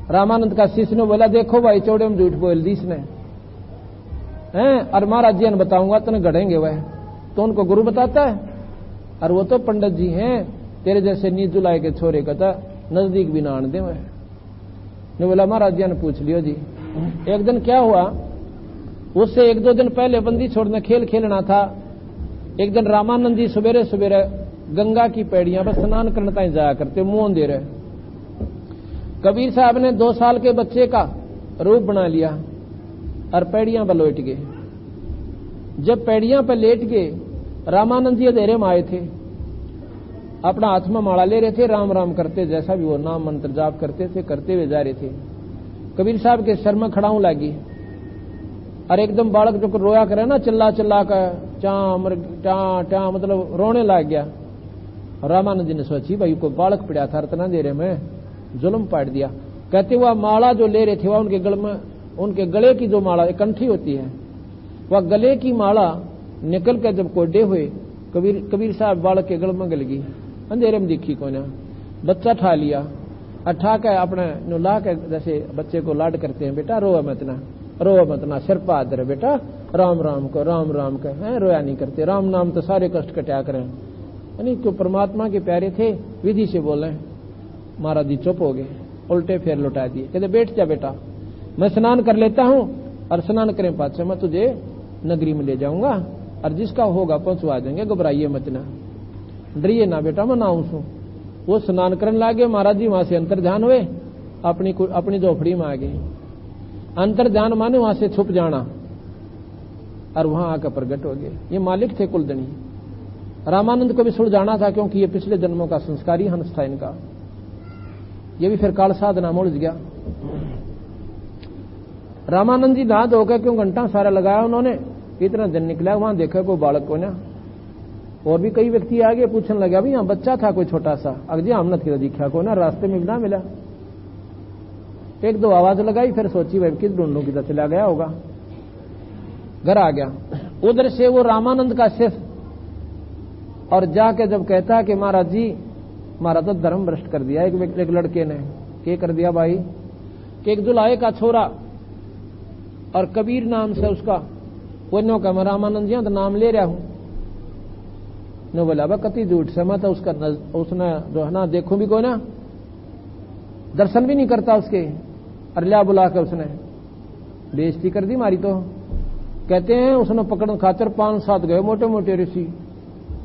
रामानंद का शिष्य ने बोला, देखो भाई चौड़े में झूठ बोल दी इसने हैं, और महाराज जी ने बताऊंगा तो गढ़ेंगे वह। तो उनको गुरु बताता है, और वो तो पंडित जी हैं, तेरे जैसे नीजुलाए के छोरे का था नजदीक भी ना आने दे। वह ने बोला महाराज जी ने पूछ लियो जी। एक दिन क्या हुआ, उससे 1-2 दिन पहले बंदी छोड़ने खेल खेलना था। एक दिन रामानंद जी सवेरे सवेरे गंगा की पैड़ियां पर स्नान करने ताई जाया करते, मुंह दे रहे। कबीर साहब ने 2 साल के बच्चे का रूप बना लिया और पैड़ियां पर लेट गए। जब पैड़ियां पर लेट गए, रामानंद जी अंधेरे में आए थे, अपना हाथ में माला ले रहे थे, राम राम करते, जैसा भी वो नाम मंत्र जाप करते थे, करते हुए जा रहे थे। कबीर साहब के सर में खड़ाऊं लगी, और एकदम बालक जो रोया करे ना, चिल्ला चिल्ला कर टा मतलब रोने लग गया। रामानंद जी ने सोची भाई को बालक पड़ा था, इतना देर में जुल्म पाट दिया। कहते हुआ माला जो ले रहे थे वह उनके गले की जो माला कंठी होती है, वह गले की माला निकल कर जब कोडे हुए, कबीर साहब बालक के गल में गल गई। अंधेरे में दिखी को ना, बच्चा ठा लिया, अठा के अपने ला के जैसे बच्चे को लाड करते हैं, बेटा रोआ मत ना, सिर पर हाथ रहे बेटा, राम राम को है, रोया नहीं करते, राम नाम तो सारे कष्ट कटा करें। यानी जो परमात्मा के प्यारे थे विधि से बोले। महाराज जी चुप हो गए, उल्टे फेर लौटा दिए। कहते बैठ जा बेटा, मैं स्नान कर लेता हूं, और स्नान करें पाछे मैं तुझे नगरी में ले जाऊंगा, और जिसका होगा पहुंचवा देंगे, घबराइए मत ना, डरिए ना बेटा, मैं ना हूं। वो स्नान करने लागे, महाराज जी वहां से अंतर ध्यान हुए, अपनी झोपड़ी में आ गए। अंतर ध्यान माने वहां से छुप जाना, और वहां आकर प्रगट हो गए। ये मालिक थे कुलदनी। रामानंद को भी सुलझाना था, क्योंकि ये पिछले जन्मों का संस्कारी हंस था इनका। ये भी फिर काल साधना में उलझ गया। रामानंद जी नहा धोकर क्यों घंटा सारा लगाया उन्होंने, इतना दिन निकला, वहां देखा कोई बालक को ना, और भी कई व्यक्ति आगे पूछने लगे, अभी यहाँ बच्चा था कोई छोटा सा, अगजी हमने थी दिखा को ना, रास्ते में भी ना मिला। 1-2 आवाज लगाई, फिर सोची भाई किस ढूंढूं, किधर चला गया होगा। घर आ गया, उधर से वो रामानंद का शिष्य, और जाके जब कहता कि महाराज जी हमारा तो धर्म भ्रष्ट कर दिया एक लड़के ने। क्या कर दिया भाई, कि एक दुल्हाए का छोरा और कबीर नाम से उसका, वो का मैं रामानंद जी तो नाम ले रहा हूं। ने बोला बा कति झूठ से, मैं तो उसने जो है ना देखो भी कोई ना, दर्शन भी नहीं करता उसके, अरलिया बुला कर उसने बेइज्जती कर दी मारी। तो कहते हैं उसने पकड़ने खातर 5-7 गए मोटे मोटे ऋषि,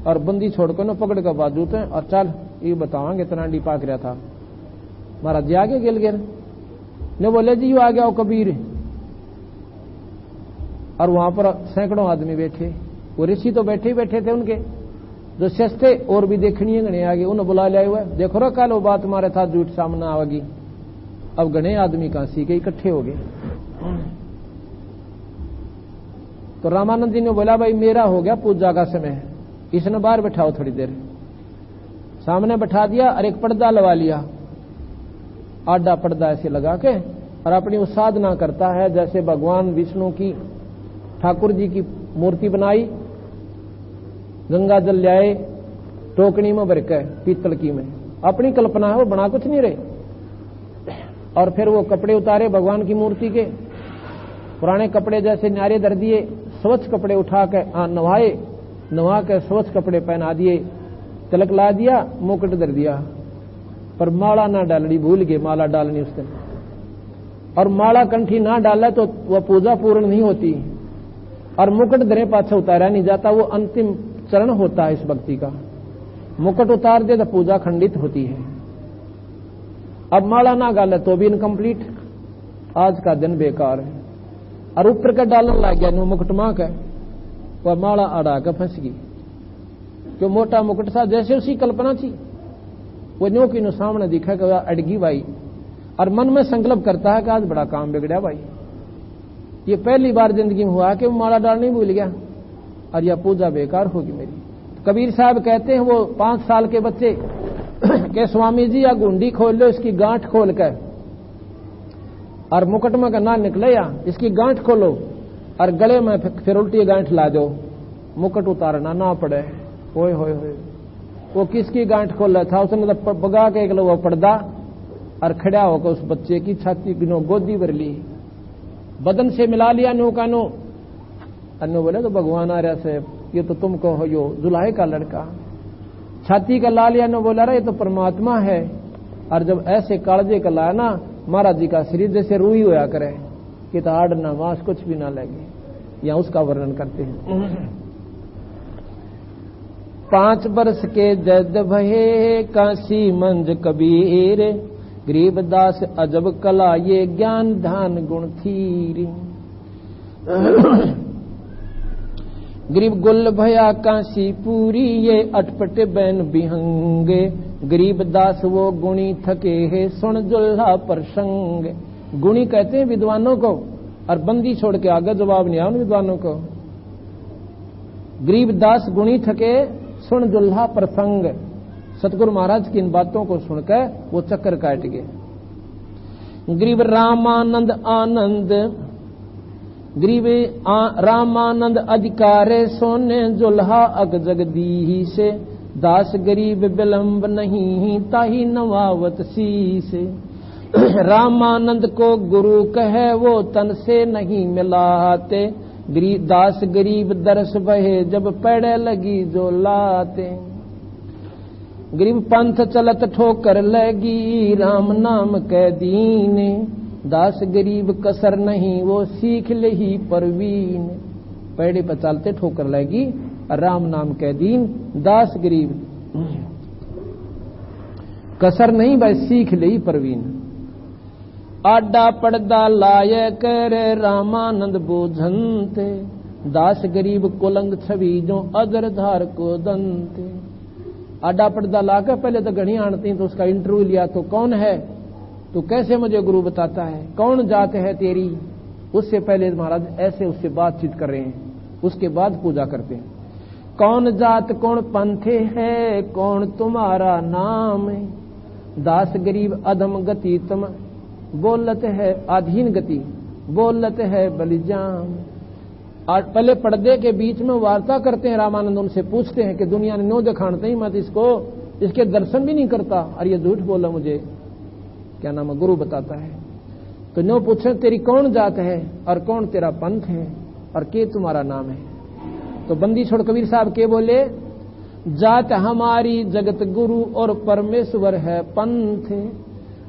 और बंदी छोड़कर न पकड़ कर बाजू थे, और चल ये बतावांगे इतना डी पाक रहा था। महाराज जी आगे गिर ने बोले जी यू आ गया कबीर, और वहां पर सैकड़ों आदमी बैठे, वो ऋषि तो बैठे ही बैठे थे, उनके जो शिष्य थे और भी देखनी है गणे आगे, उन्हें बुला लिया हुआ, देखो रो कल वो बात हमारे साथ झूठ सामने आवेगी। अब गणे आदमी काशी के इकट्ठे हो गए। तो रामानंद जी ने बोला भाई मेरा हो गया पूजा का समय, इसने बाहर बैठाओ थोड़ी देर। सामने बैठा दिया और एक पर्दा लगा लिया, आडा पर्दा ऐसे लगा के और अपनी वो साधना करता है। जैसे भगवान विष्णु की ठाकुर जी की मूर्ति बनाई, गंगा जल लाए टोकनी में भर के पीतल की में, अपनी कल्पना है, वो बना कुछ नहीं रहे। और फिर वो कपड़े उतारे भगवान की मूर्ति के, पुराने कपड़े जैसे न्यारे धर दिए, स्वच्छ कपड़े उठा के नवाए, नवा के स्वच्छ कपड़े पहना दिए, तिलक ला दिया, मुकुट धर दिया, पर माला ना डालनी भूल गए, माला डालनी उस दिन। और माला कंठी ना डाला तो वह पूजा पूर्ण नहीं होती, और मुकुट धरे पाछा उतारा नहीं जाता, वो अंतिम चरण होता है इस भक्ति का। मुकुट उतार दे तो पूजा खंडित होती है। अब माला ना डाले तो भी इनकम्प्लीट, आज का दिन बेकार है। और ऊपर का डालन लग गया नो मुकुट मां का, वह माला अड़ा के फंस गई, क्यों मोटा मुकुट सा जैसे उसी कल्पना थी, वो न्यो की नो सामने दिखा कि अड़गी भाई, और मन में संकल्प करता है कि आज बड़ा काम बिगड़ा भाई। ये पहली बार जिंदगी में हुआ कि वो माला डालने भूल गया और यह पूजा बेकार होगी मेरी। कबीर साहब कहते हैं वो 5 साल के बच्चे के स्वामी जी या गुंडी खोल लो, इसकी गांठ खोल कर, और मुकुट में का ना निकले या इसकी गांठ खोलो और गले में फिर उल्टी गांठ ला दो, मुकुट उतारना ना पड़े। ओए होए होए, वो किसकी गांठ खोल रहा था, उसने तो बगा के एक वो पर्दा और खड़ा होकर उस बच्चे की छाती की नो गोदी भर ली, बदन से मिला लिया नो का नो। अन्नो बोले तो भगवान आ रहा से, ये तो तुमको हो यो दुल्हे का लड़का। छाती का ला लिया नो, बोला रहा ये तो परमात्मा है। और जब ऐसे कालजे का लाया ना, महाराज जी का शरीर जैसे रूई होया करे कि तो हाड़ ना मांस कुछ भी ना लगे, या उसका वर्णन करते हैं। 5 वर्ष के जद भये काशी मंज कबीर, गरीबदास अजब कला ये ज्ञान ध्यान गुण थीरी। गरीब गुल भया काशी पूरी, ये अटपट बैन बिहंगे, गरीबदास वो गुणी थके है सुन जुल्हा प्रसंग। गुणी कहते हैं विद्वानों को, और बंदी छोड़ के आगे जवाब नहीं आया उन विद्वानों को। गरीबदास गुणी थके सुन जुल्हा प्रसंग, सतगुरु महाराज की इन बातों को सुनकर वो चक्कर काट गए। गरीब रामानंद आनंद, गरीब रामानंद अधिकारे सोने जुल्हा अग जगदी से, दास गरीब विलंब नहीं ताही नवावत सी से। रामानंद को गुरु कहे वो तन से नहीं मिलाते, दास गरीब दरस बहे जब पैड़े लगी जो लाते। गरीब पंथ चलत ठोकर लगी राम नाम कै दीने, दास गरीब कसर नहीं वो सीख ले ही परवीन। पैड़े पर चलते ठोकर लगी राम नाम कै दीन, दास गरीब कसर नहीं भाई सीख ले ही परवीन। आडा पर्दा लाय कर रामानंद बोझनते, दास गरीब कुलंग छवि जो अदर धार को दंते। आडा पर्दा लाकर पहले तो घड़ी आनती तो उसका इंटरव्यू लिया, तो कौन है तो कैसे मुझे गुरु बताता है, कौन जात है तेरी। उससे पहले महाराज ऐसे उससे बातचीत कर रहे हैं, उसके बाद पूजा करते हैं। कौन जात कौन पंथे है कौन तुम्हारा नाम, दास गरीब अधम गति तुम बोलत है अधीन गति, बोलत है बलिजाम। और पहले पर्दे के बीच में वार्ता करते हैं रामानंद, उनसे पूछते हैं कि दुनिया ने नो दिखाते ही मत इसको, इसके दर्शन भी नहीं करता और ये झूठ बोला मुझे, क्या नाम है, गुरु बताता है। तो नो पूछे तेरी कौन जात है और कौन तेरा पंथ है और के तुम्हारा नाम है। तो बंदी छोड़ कबीर साहब के बोले, जात हमारी जगत गुरु और परमेश्वर है पंथ,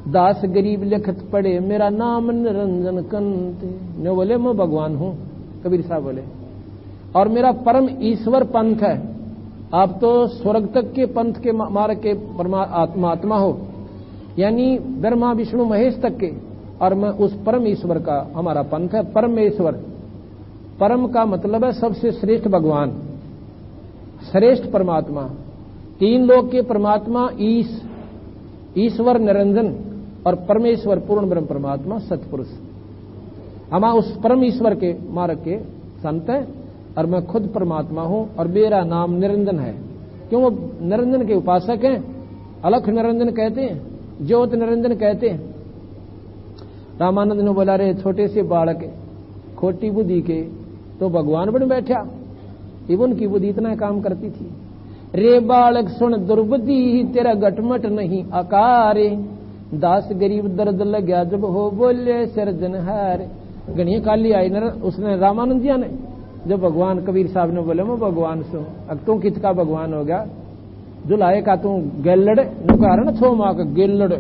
दास गरीब लिखत पड़े मेरा नाम निरंजन कंत। नो बोले मैं भगवान हूं, कबीर साहब बोले, और मेरा परम ईश्वर पंथ है। आप तो स्वर्ग तक के पंथ के मार्ग के परमात्मा हो, यानी ब्रह्मा विष्णु महेश तक के, और मैं उस परम ईश्वर का हमारा पंथ है। परमेश्वर, परम का मतलब है सबसे श्रेष्ठ भगवान, श्रेष्ठ परमात्मा। 3 लोक के परमात्मा ईश्वर निरंजन और परमेश्वर पूर्ण ब्रह्म परमात्मा सतपुरुष। हम उस परम ईश्वर के मार्ग के संत हैं और मैं खुद परमात्मा हूं और मेरा नाम निरंजन है। क्यों? वो निरंजन के उपासक हैं, अलख निरंजन कहते हैं, ज्योत निरंजन कहते हैं, रामानंद ने बोला, रे छोटे से बालक खोटी बुद्धि के तो भगवान बन बैठा। इवन की बुद्धि इतना काम करती थी। रे बालक सुन दुर्बुद्धि तेरा गटमट नहीं आकार, दास गरीब दर्द लग्या जब हो बोले सिरजनहार। गणिया काली आई न उसने रामानंद जी ने, जब भगवान कबीर साहब ने बोले मैं भगवान सु, अब तू किसका भगवान हो गया? जुलाहे का तू गेलड़ नुकार न छो माँ का गेलड़,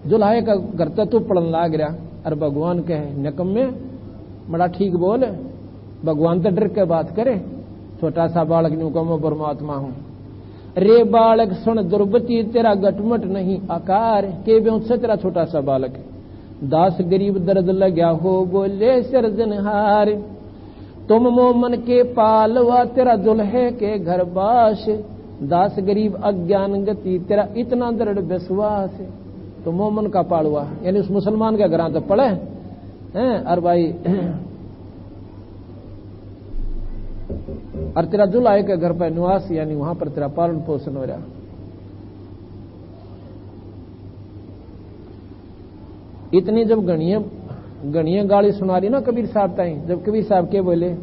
जुलाहे का घर तो तू पड़न लाग रहा। और भगवान कहे निकम्मे बड़ा ठीक बोल, भगवान तो डर के बात करे, छोटा सा बालक न्यू को मैं परमात्मा हूं। रे बालक सुन दुर्बती तेरा गटमट नहीं आकार, के बेउत से तेरा छोटा सा बालक, दास गरीब दर्द लग्या हो बोले सिरजनहार। तुम मोमन के पालवा तेरा दुल्हे के घर बास, दास गरीब अज्ञान गति तेरा इतना दृढ़ विश्वास। तो मोमन का पालवा यानी उस मुसलमान के घर तो पड़े हैं, और भाई और तेरा दुल्हे के घर पर निवास यानी वहां पर तेरा पालन पोषण हो रहा। इतनी जब गणिया गाली सुना रही ना कबीर साहब ताई, जब कबीर साहब के बोले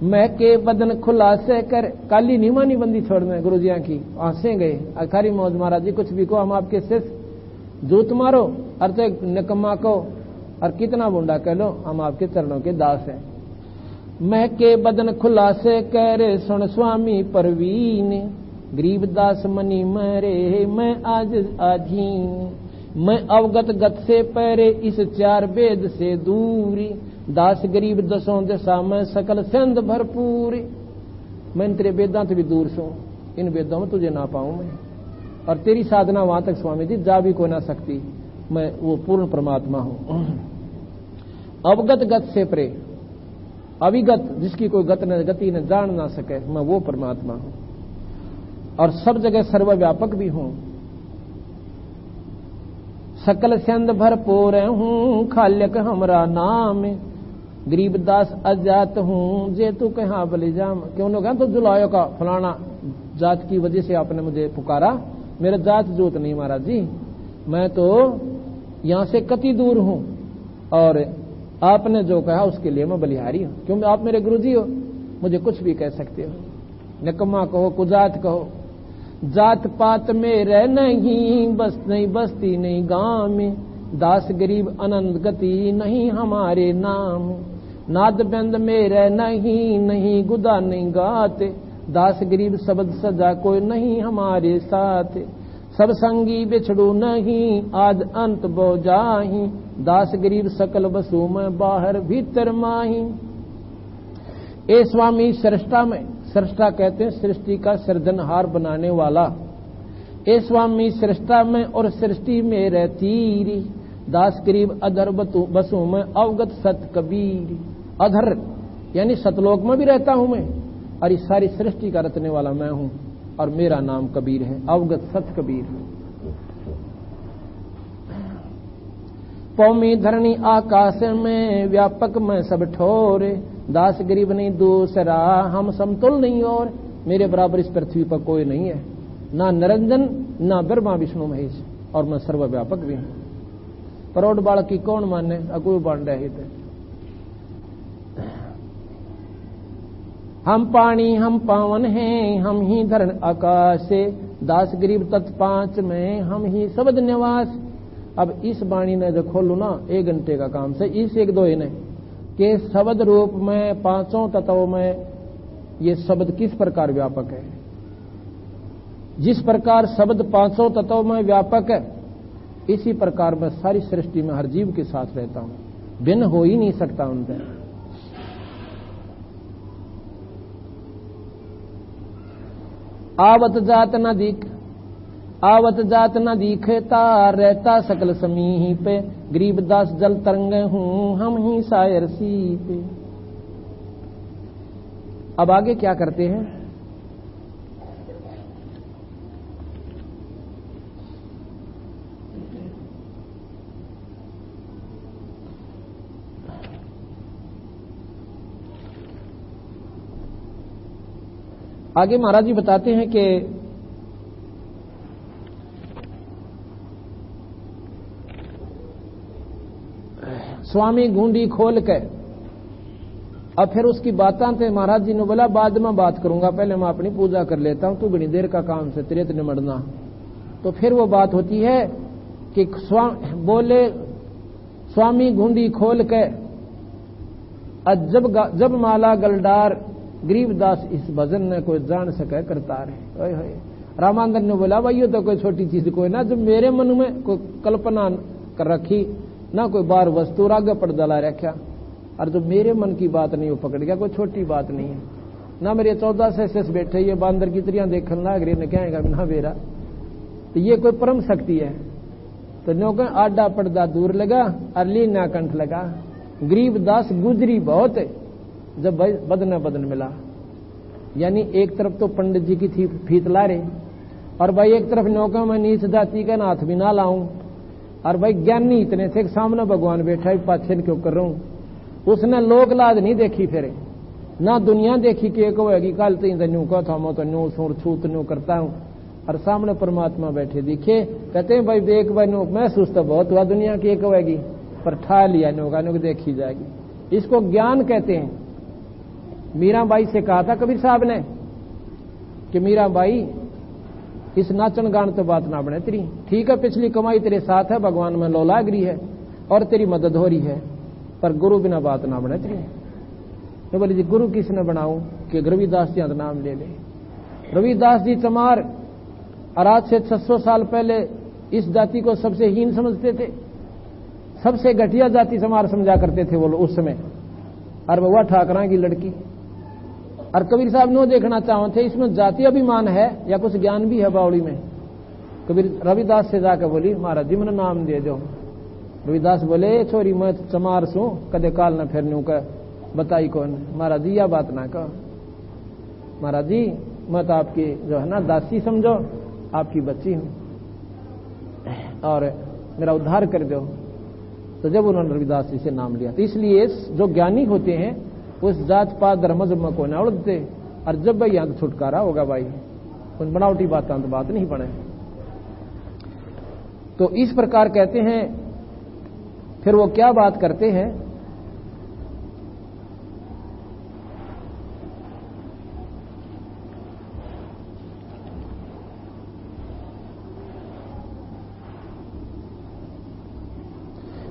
मैं के बदन खुलासे कर, काली नीमानी बंदी छोड़ने गुरु जिया की आंसें गए। अखारी मौज महाराज जी कुछ भी को हम आपके सिर्फ जूत मारो और तो निकम्मा को और कितना बुंडा कह लो, हम आपके चरणों के दास हैं। मैं के बदन खुलासे करे सुन स्वामी परवीन, गरीब दास मनी मरे मैं आज आधीन। मैं अवगत गत से परे इस चार वेद से दूरी, दास गरीब दसों दशा में सकल संद भरपूरी। मैं तेरे वेदांत भी दूर सो, इन वेदों में तुझे ना पाऊं मैं, और तेरी साधना वहां तक स्वामी जी जा भी को ना सकती, मैं वो पूर्ण परमात्मा हूं। अवगत गत से परे, अविगत जिसकी कोई गति न जान ना सके, मैं वो परमात्मा हूं, और सब जगह सर्वव्यापक भी हूं। सकल संद भरपूर हूं खाल्यक हमरा नाम, गरीबदास अजात हूं जे तू कहां बलिजाम। क्यों लोग तो जुलायो का फलाना जात की वजह से आपने मुझे पुकारा, मेरा जात जोत नहीं महाराज जी, मैं तो यहां से कति दूर हूं, और आपने जो कहा उसके लिए मैं बलिहारी हूं। क्यों आप मेरे गुरुजी हो, मुझे कुछ भी कह सकते हो, निकम्मा कहो कुजात कहो। जात पात में रह नहीं बस नहीं बस्ती नहीं गांव में, दास गरीब अनंत गति नहीं हमारे नाम। नाद बंद में रह नहीं गुदा नहीं गाते, दास गरीब शब्द सजा कोई नहीं हमारे साथ। सब संगी बिछड़ू नहीं आज अंत बो जाही, दास गरीब सकल बसु में बाहर भीतर माही। ए स्वामी सृष्टा में, सृष्टा कहते हैं सृष्टि का सृजनहार बनाने वाला। ए स्वामी सृष्टा में और सृष्टि में रहती, दास गरीब अधर बसु में अवगत सत कबीर। अधर यानी सतलोक में भी रहता हूं मैं, और इस सारी सृष्टि का रचने वाला मैं हूं, और मेरा नाम कबीर है, अवगत सत कबीर। पौमी धरणी आकाश में व्यापक में सब ठोर, दास गरीब नहीं दूसरा हम समतुल नहीं, और मेरे बराबर इस पृथ्वी पर कोई नहीं है, ना निरंजन ना ब्रह्मा विष्णु महेश, और मैं सर्वव्यापक भी हूं। करोड़ बालक की कौन माने, अकुल बांड रहित। हम पानी हम पावन हैं हम ही धरण आकाश, दास गरीब तत्पांच में हम ही शब्द निवास। अब इस वाणी ने जो खोलू ना 1 घंटे का काम से, इस 1-2 ने के शब्द रूप में पांचों तत्वों में ये शब्द किस प्रकार व्यापक है। जिस प्रकार शब्द पांचों तत्वों में व्यापक है, इसी प्रकार मैं सारी सृष्टि में हर जीव के साथ रहता हूं, भिन्न हो ही नहीं सकता उनसे। आवत जात न दिखता रहता सकल समीही पे, गरीबदास जल तरंग हूं हम ही शायर सी पे। अब आगे क्या करते हैं, आगे महाराज जी बताते हैं कि स्वामी घूंडी खोल के। अब फिर उसकी बातें थे, महाराज जी ने बोला बाद में बात करूंगा, पहले मैं अपनी पूजा कर लेता हूं, तू बड़ी देर का काम से तेरे निमड़ना। तो फिर वो बात होती है कि बोले स्वामी घूंडी खोल के जब माला गलडार, गरीबदास इस भजन ने कोई जान सके करता रहे। रामानंद ने बोला भाई ये तो कोई छोटी चीज कोई ना, जब मेरे मन में कोई कल्पना कर रखी ना, कोई बार वस्तु आगे पड़ दला रखा, और जो मेरे मन की बात नहीं वो पकड़ गया, कोई छोटी बात नहीं है ना। मेरे 14 से बैठे ये बांदर की तरियां देखने लाग रही, ने कहेगा ना बेरा, तो ये कोई परम शक्ति है। तो नो कह आडा पर्दा दूर लगा और लीना कंठ लगा। गरीबदास गुजरी बहुत जब बदन बदन मिला, यानी एक तरफ तो पंडित जी की थी फीत ला रहे, और भाई एक तरफ नौका मैं नीच जाति का नाथ भी ना लाऊं, और भाई ज्ञानी इतने थे सामने भगवान बैठा, पाछे क्यों कर रहा हूं। उसने लोक लाज नहीं देखी, फिर ना दुनिया देखी कि एक होगी कल तीन न्यू को था मैं तो न्यू सुर छूत न्यू करता हूं, और सामने परमात्मा बैठे दिखे। कहते हैं भाई देख भाई नो महसूस तो बहुत हुआ दुनिया की एक होगी, पर ठा लिया नो का नो देखी जाएगी। इसको ज्ञान कहते हैं। मीराबाई से कहा था कबीर साहब ने कि मीराबाई इस नाचन गान तो बात ना बने तेरी, ठीक है पिछली कमाई तेरे साथ है, भगवान में लौलागरी है और तेरी मदद हो रही है, पर गुरु बिना बात ना बने तेरी। तो बोले जी गुरु किसने बनाऊं कि रविदास जी का नाम ले ले। रविदास जी चमार और आज से 600 साल पहले इस जाति को सबसे हीन समझते थे, सबसे घटिया जाति चमार समझा करते थे वो उस समय, और वह ठाकरा की लड़की। और कबीर साहब नो देखना चाहते थे इसमें जाति अभिमान है या कुछ ज्ञान भी है बावड़ी में। कबीर रविदास से जाकर बोली महाराज जी मैंने नाम दे दो। रविदास बोले छोरी मैं चमार सू कदे काल न फिरनू का बताई कौन। महाराज जी यह बात ना कहो, महाराज जी मैं तो आपकी जो है ना दासी समझो, आपकी बच्ची हूं और मेरा उद्धार कर दो। तो जब उन्होंने रविदास जी से नाम लिया, तो इसलिए जो ज्ञानी होते हैं उस जात पात धर्म जम को न उड़ते, और जब भाई यहां तो छुटकारा होगा भाई, उन बनावटी बात तो बात नहीं बने। तो इस प्रकार कहते हैं। फिर वो क्या बात करते हैं,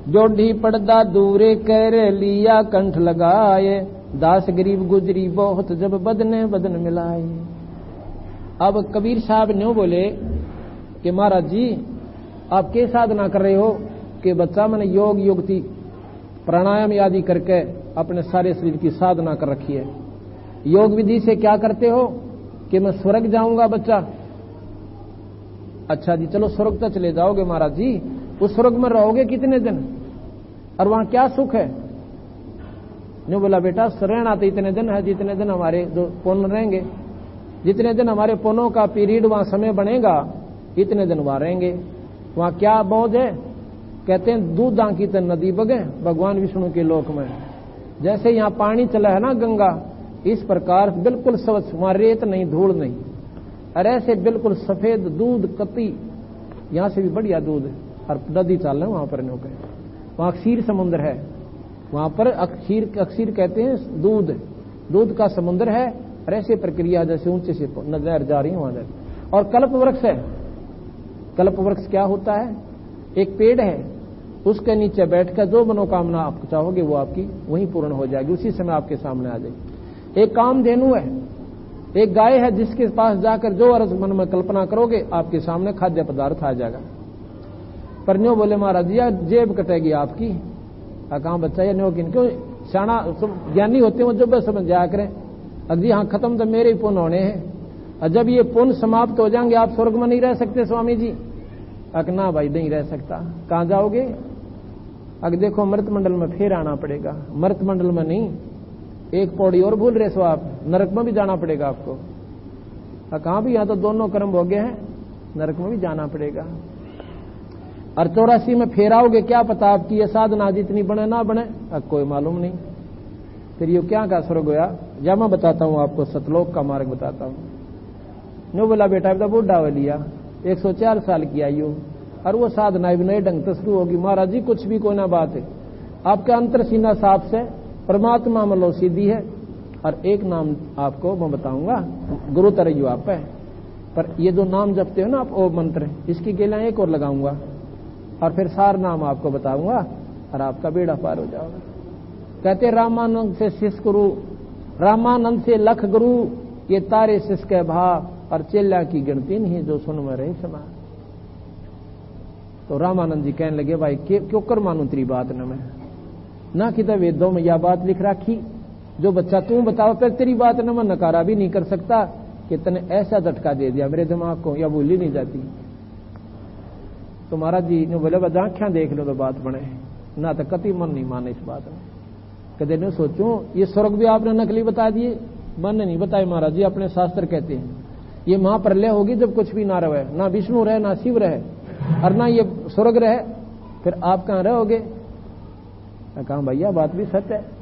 जोड़ी पर्दा दूरे कर लिया कंठ लगाए, दास गरीब गुजरी बहुत जब बदने बदन मिलाए। अब कबीर साहब ने बोले कि महाराज जी आप क्या साधना कर रहे हो कि बच्चा मैंने योग युक्ति प्राणायाम आदि करके अपने सारे शरीर की साधना कर रखी है। योग विधि से क्या करते हो कि मैं स्वर्ग जाऊंगा बच्चा। अच्छा जी चलो स्वर्ग तो चले जाओगे महाराज जी, उस स्वर्ग में रहोगे कितने दिन और वहां क्या सुख है। ने बोला बेटा रहना तो इतने दिन है जितने दिन हमारे जो पुण्य रहेंगे, जितने दिन हमारे पुण्यों का पीरियड वहां समय बनेगा इतने दिन वहां रहेंगे। वहां क्या मौज है, कहते हैं दूध की तो नदी बगे भगवान विष्णु के लोक में। जैसे यहां पानी चला है ना गंगा, इस प्रकार बिल्कुल स्वच्छ, वहां रेत नहीं धूल नहीं, और ऐसे बिल्कुल सफेद दूध कती, यहां से भी बढ़िया दूध और नदी चल रहे वहां पर नौके। वहां क्षीर समुद्र है, वहां पर अक्षीर कहते हैं दूध का समुद्र है, और ऐसे प्रक्रिया जैसे ऊंचे से नजर जा रही है वहां। और कल्प वृक्ष है। कल्प वृक्ष क्या होता है, एक पेड़ है, उसके नीचे बैठकर जो मनोकामना आप चाहोगे वो आपकी वहीं पूर्ण हो जाएगी, उसी समय आपके सामने आ जाएगी। एक कामधेनु है, एक गाय है जिसके पास जाकर जो अर्ज मन में कल्पना करोगे आपके सामने खाद्य पदार्थ आ जाएगा। पर न्यो बोले महाराज जी जेब कटेगी आपकी। कहा बच्चा या न्यो किन क्यों शाना ज्ञानी होते हो जब समझ जाया करें। अजी हाँ खत्म तो मेरे ही पुण्य होने हैं, और जब ये पुण्य समाप्त हो जाएंगे आप स्वर्ग में नहीं रह सकते स्वामी जी। ना भाई नहीं रह सकता, कहां जाओगे। अगर देखो मृत मंडल में फिर आना पड़ेगा, मृत मंडल में नहीं, एक पौड़ी और भूल रहे सो आप, नरक में भी जाना पड़ेगा आपको। कहां भी यहां तो दोनों कर्म हो गए हैं, नरक में भी जाना पड़ेगा। और 84 में फिर आओगे, क्या पता आपकी ये साधना जितनी बने ना बने, अब कोई मालूम नहीं। फिर ये क्या का स्वर्ग होया, या मैं बताता हूं आपको सतलोक का मार्ग बताता हूं। नो बोला बेटा अब बूढ़ा हो लिया, 104 साल की आयु, और वो साधना भी नए ढंग से शुरू होगी। महाराज जी कुछ भी कोई ना बात है, आपका अंतर सीना साफ से परमात्मा मलो सीधी है। और एक नाम आपको मैं बताऊंगा, गुरु तरयु आप है, पर ये जो नाम जपते हो ना आप, ओ मंत्र, इसकी गेला एक और लगाऊंगा और फिर सार नाम आपको बताऊंगा और आपका बेड़ा पार हो जाएगा। कहते रामानंद से शिष्य गुरु, रामानंद से लख गुरु, ये तारे शिष्य के भाव, और चेला की गिनती नहीं जो सुन में रहे समा। तो रामानंद जी कहने लगे, भाई क्यों कर मानू तेरी बात न मैं, ना कि वेदों में यह बात लिख रखी, जो बच्चा तू बताओ फिर तेरी बात न मैं नकारा भी नहीं कर सकता कि तने ऐसा झटका दे दिया मेरे दिमाग को, या भूली नहीं जाती। तो महाराज जी ने बोले, बस आंखें देख लो तो बात बने, ना तो कति मन नहीं माने इस बात में। कदे ने सोचूं ये स्वर्ग भी आपने नकली बता दिए, मन नहीं बताए महाराज जी। अपने शास्त्र कहते हैं ये महाप्रलय होगी जब कुछ भी ना रहे, ना विष्णु रहे ना शिव रहे और ना ये स्वर्ग रहे, फिर आप कहां रहोगे। कहा भैया बात भी सत्य है।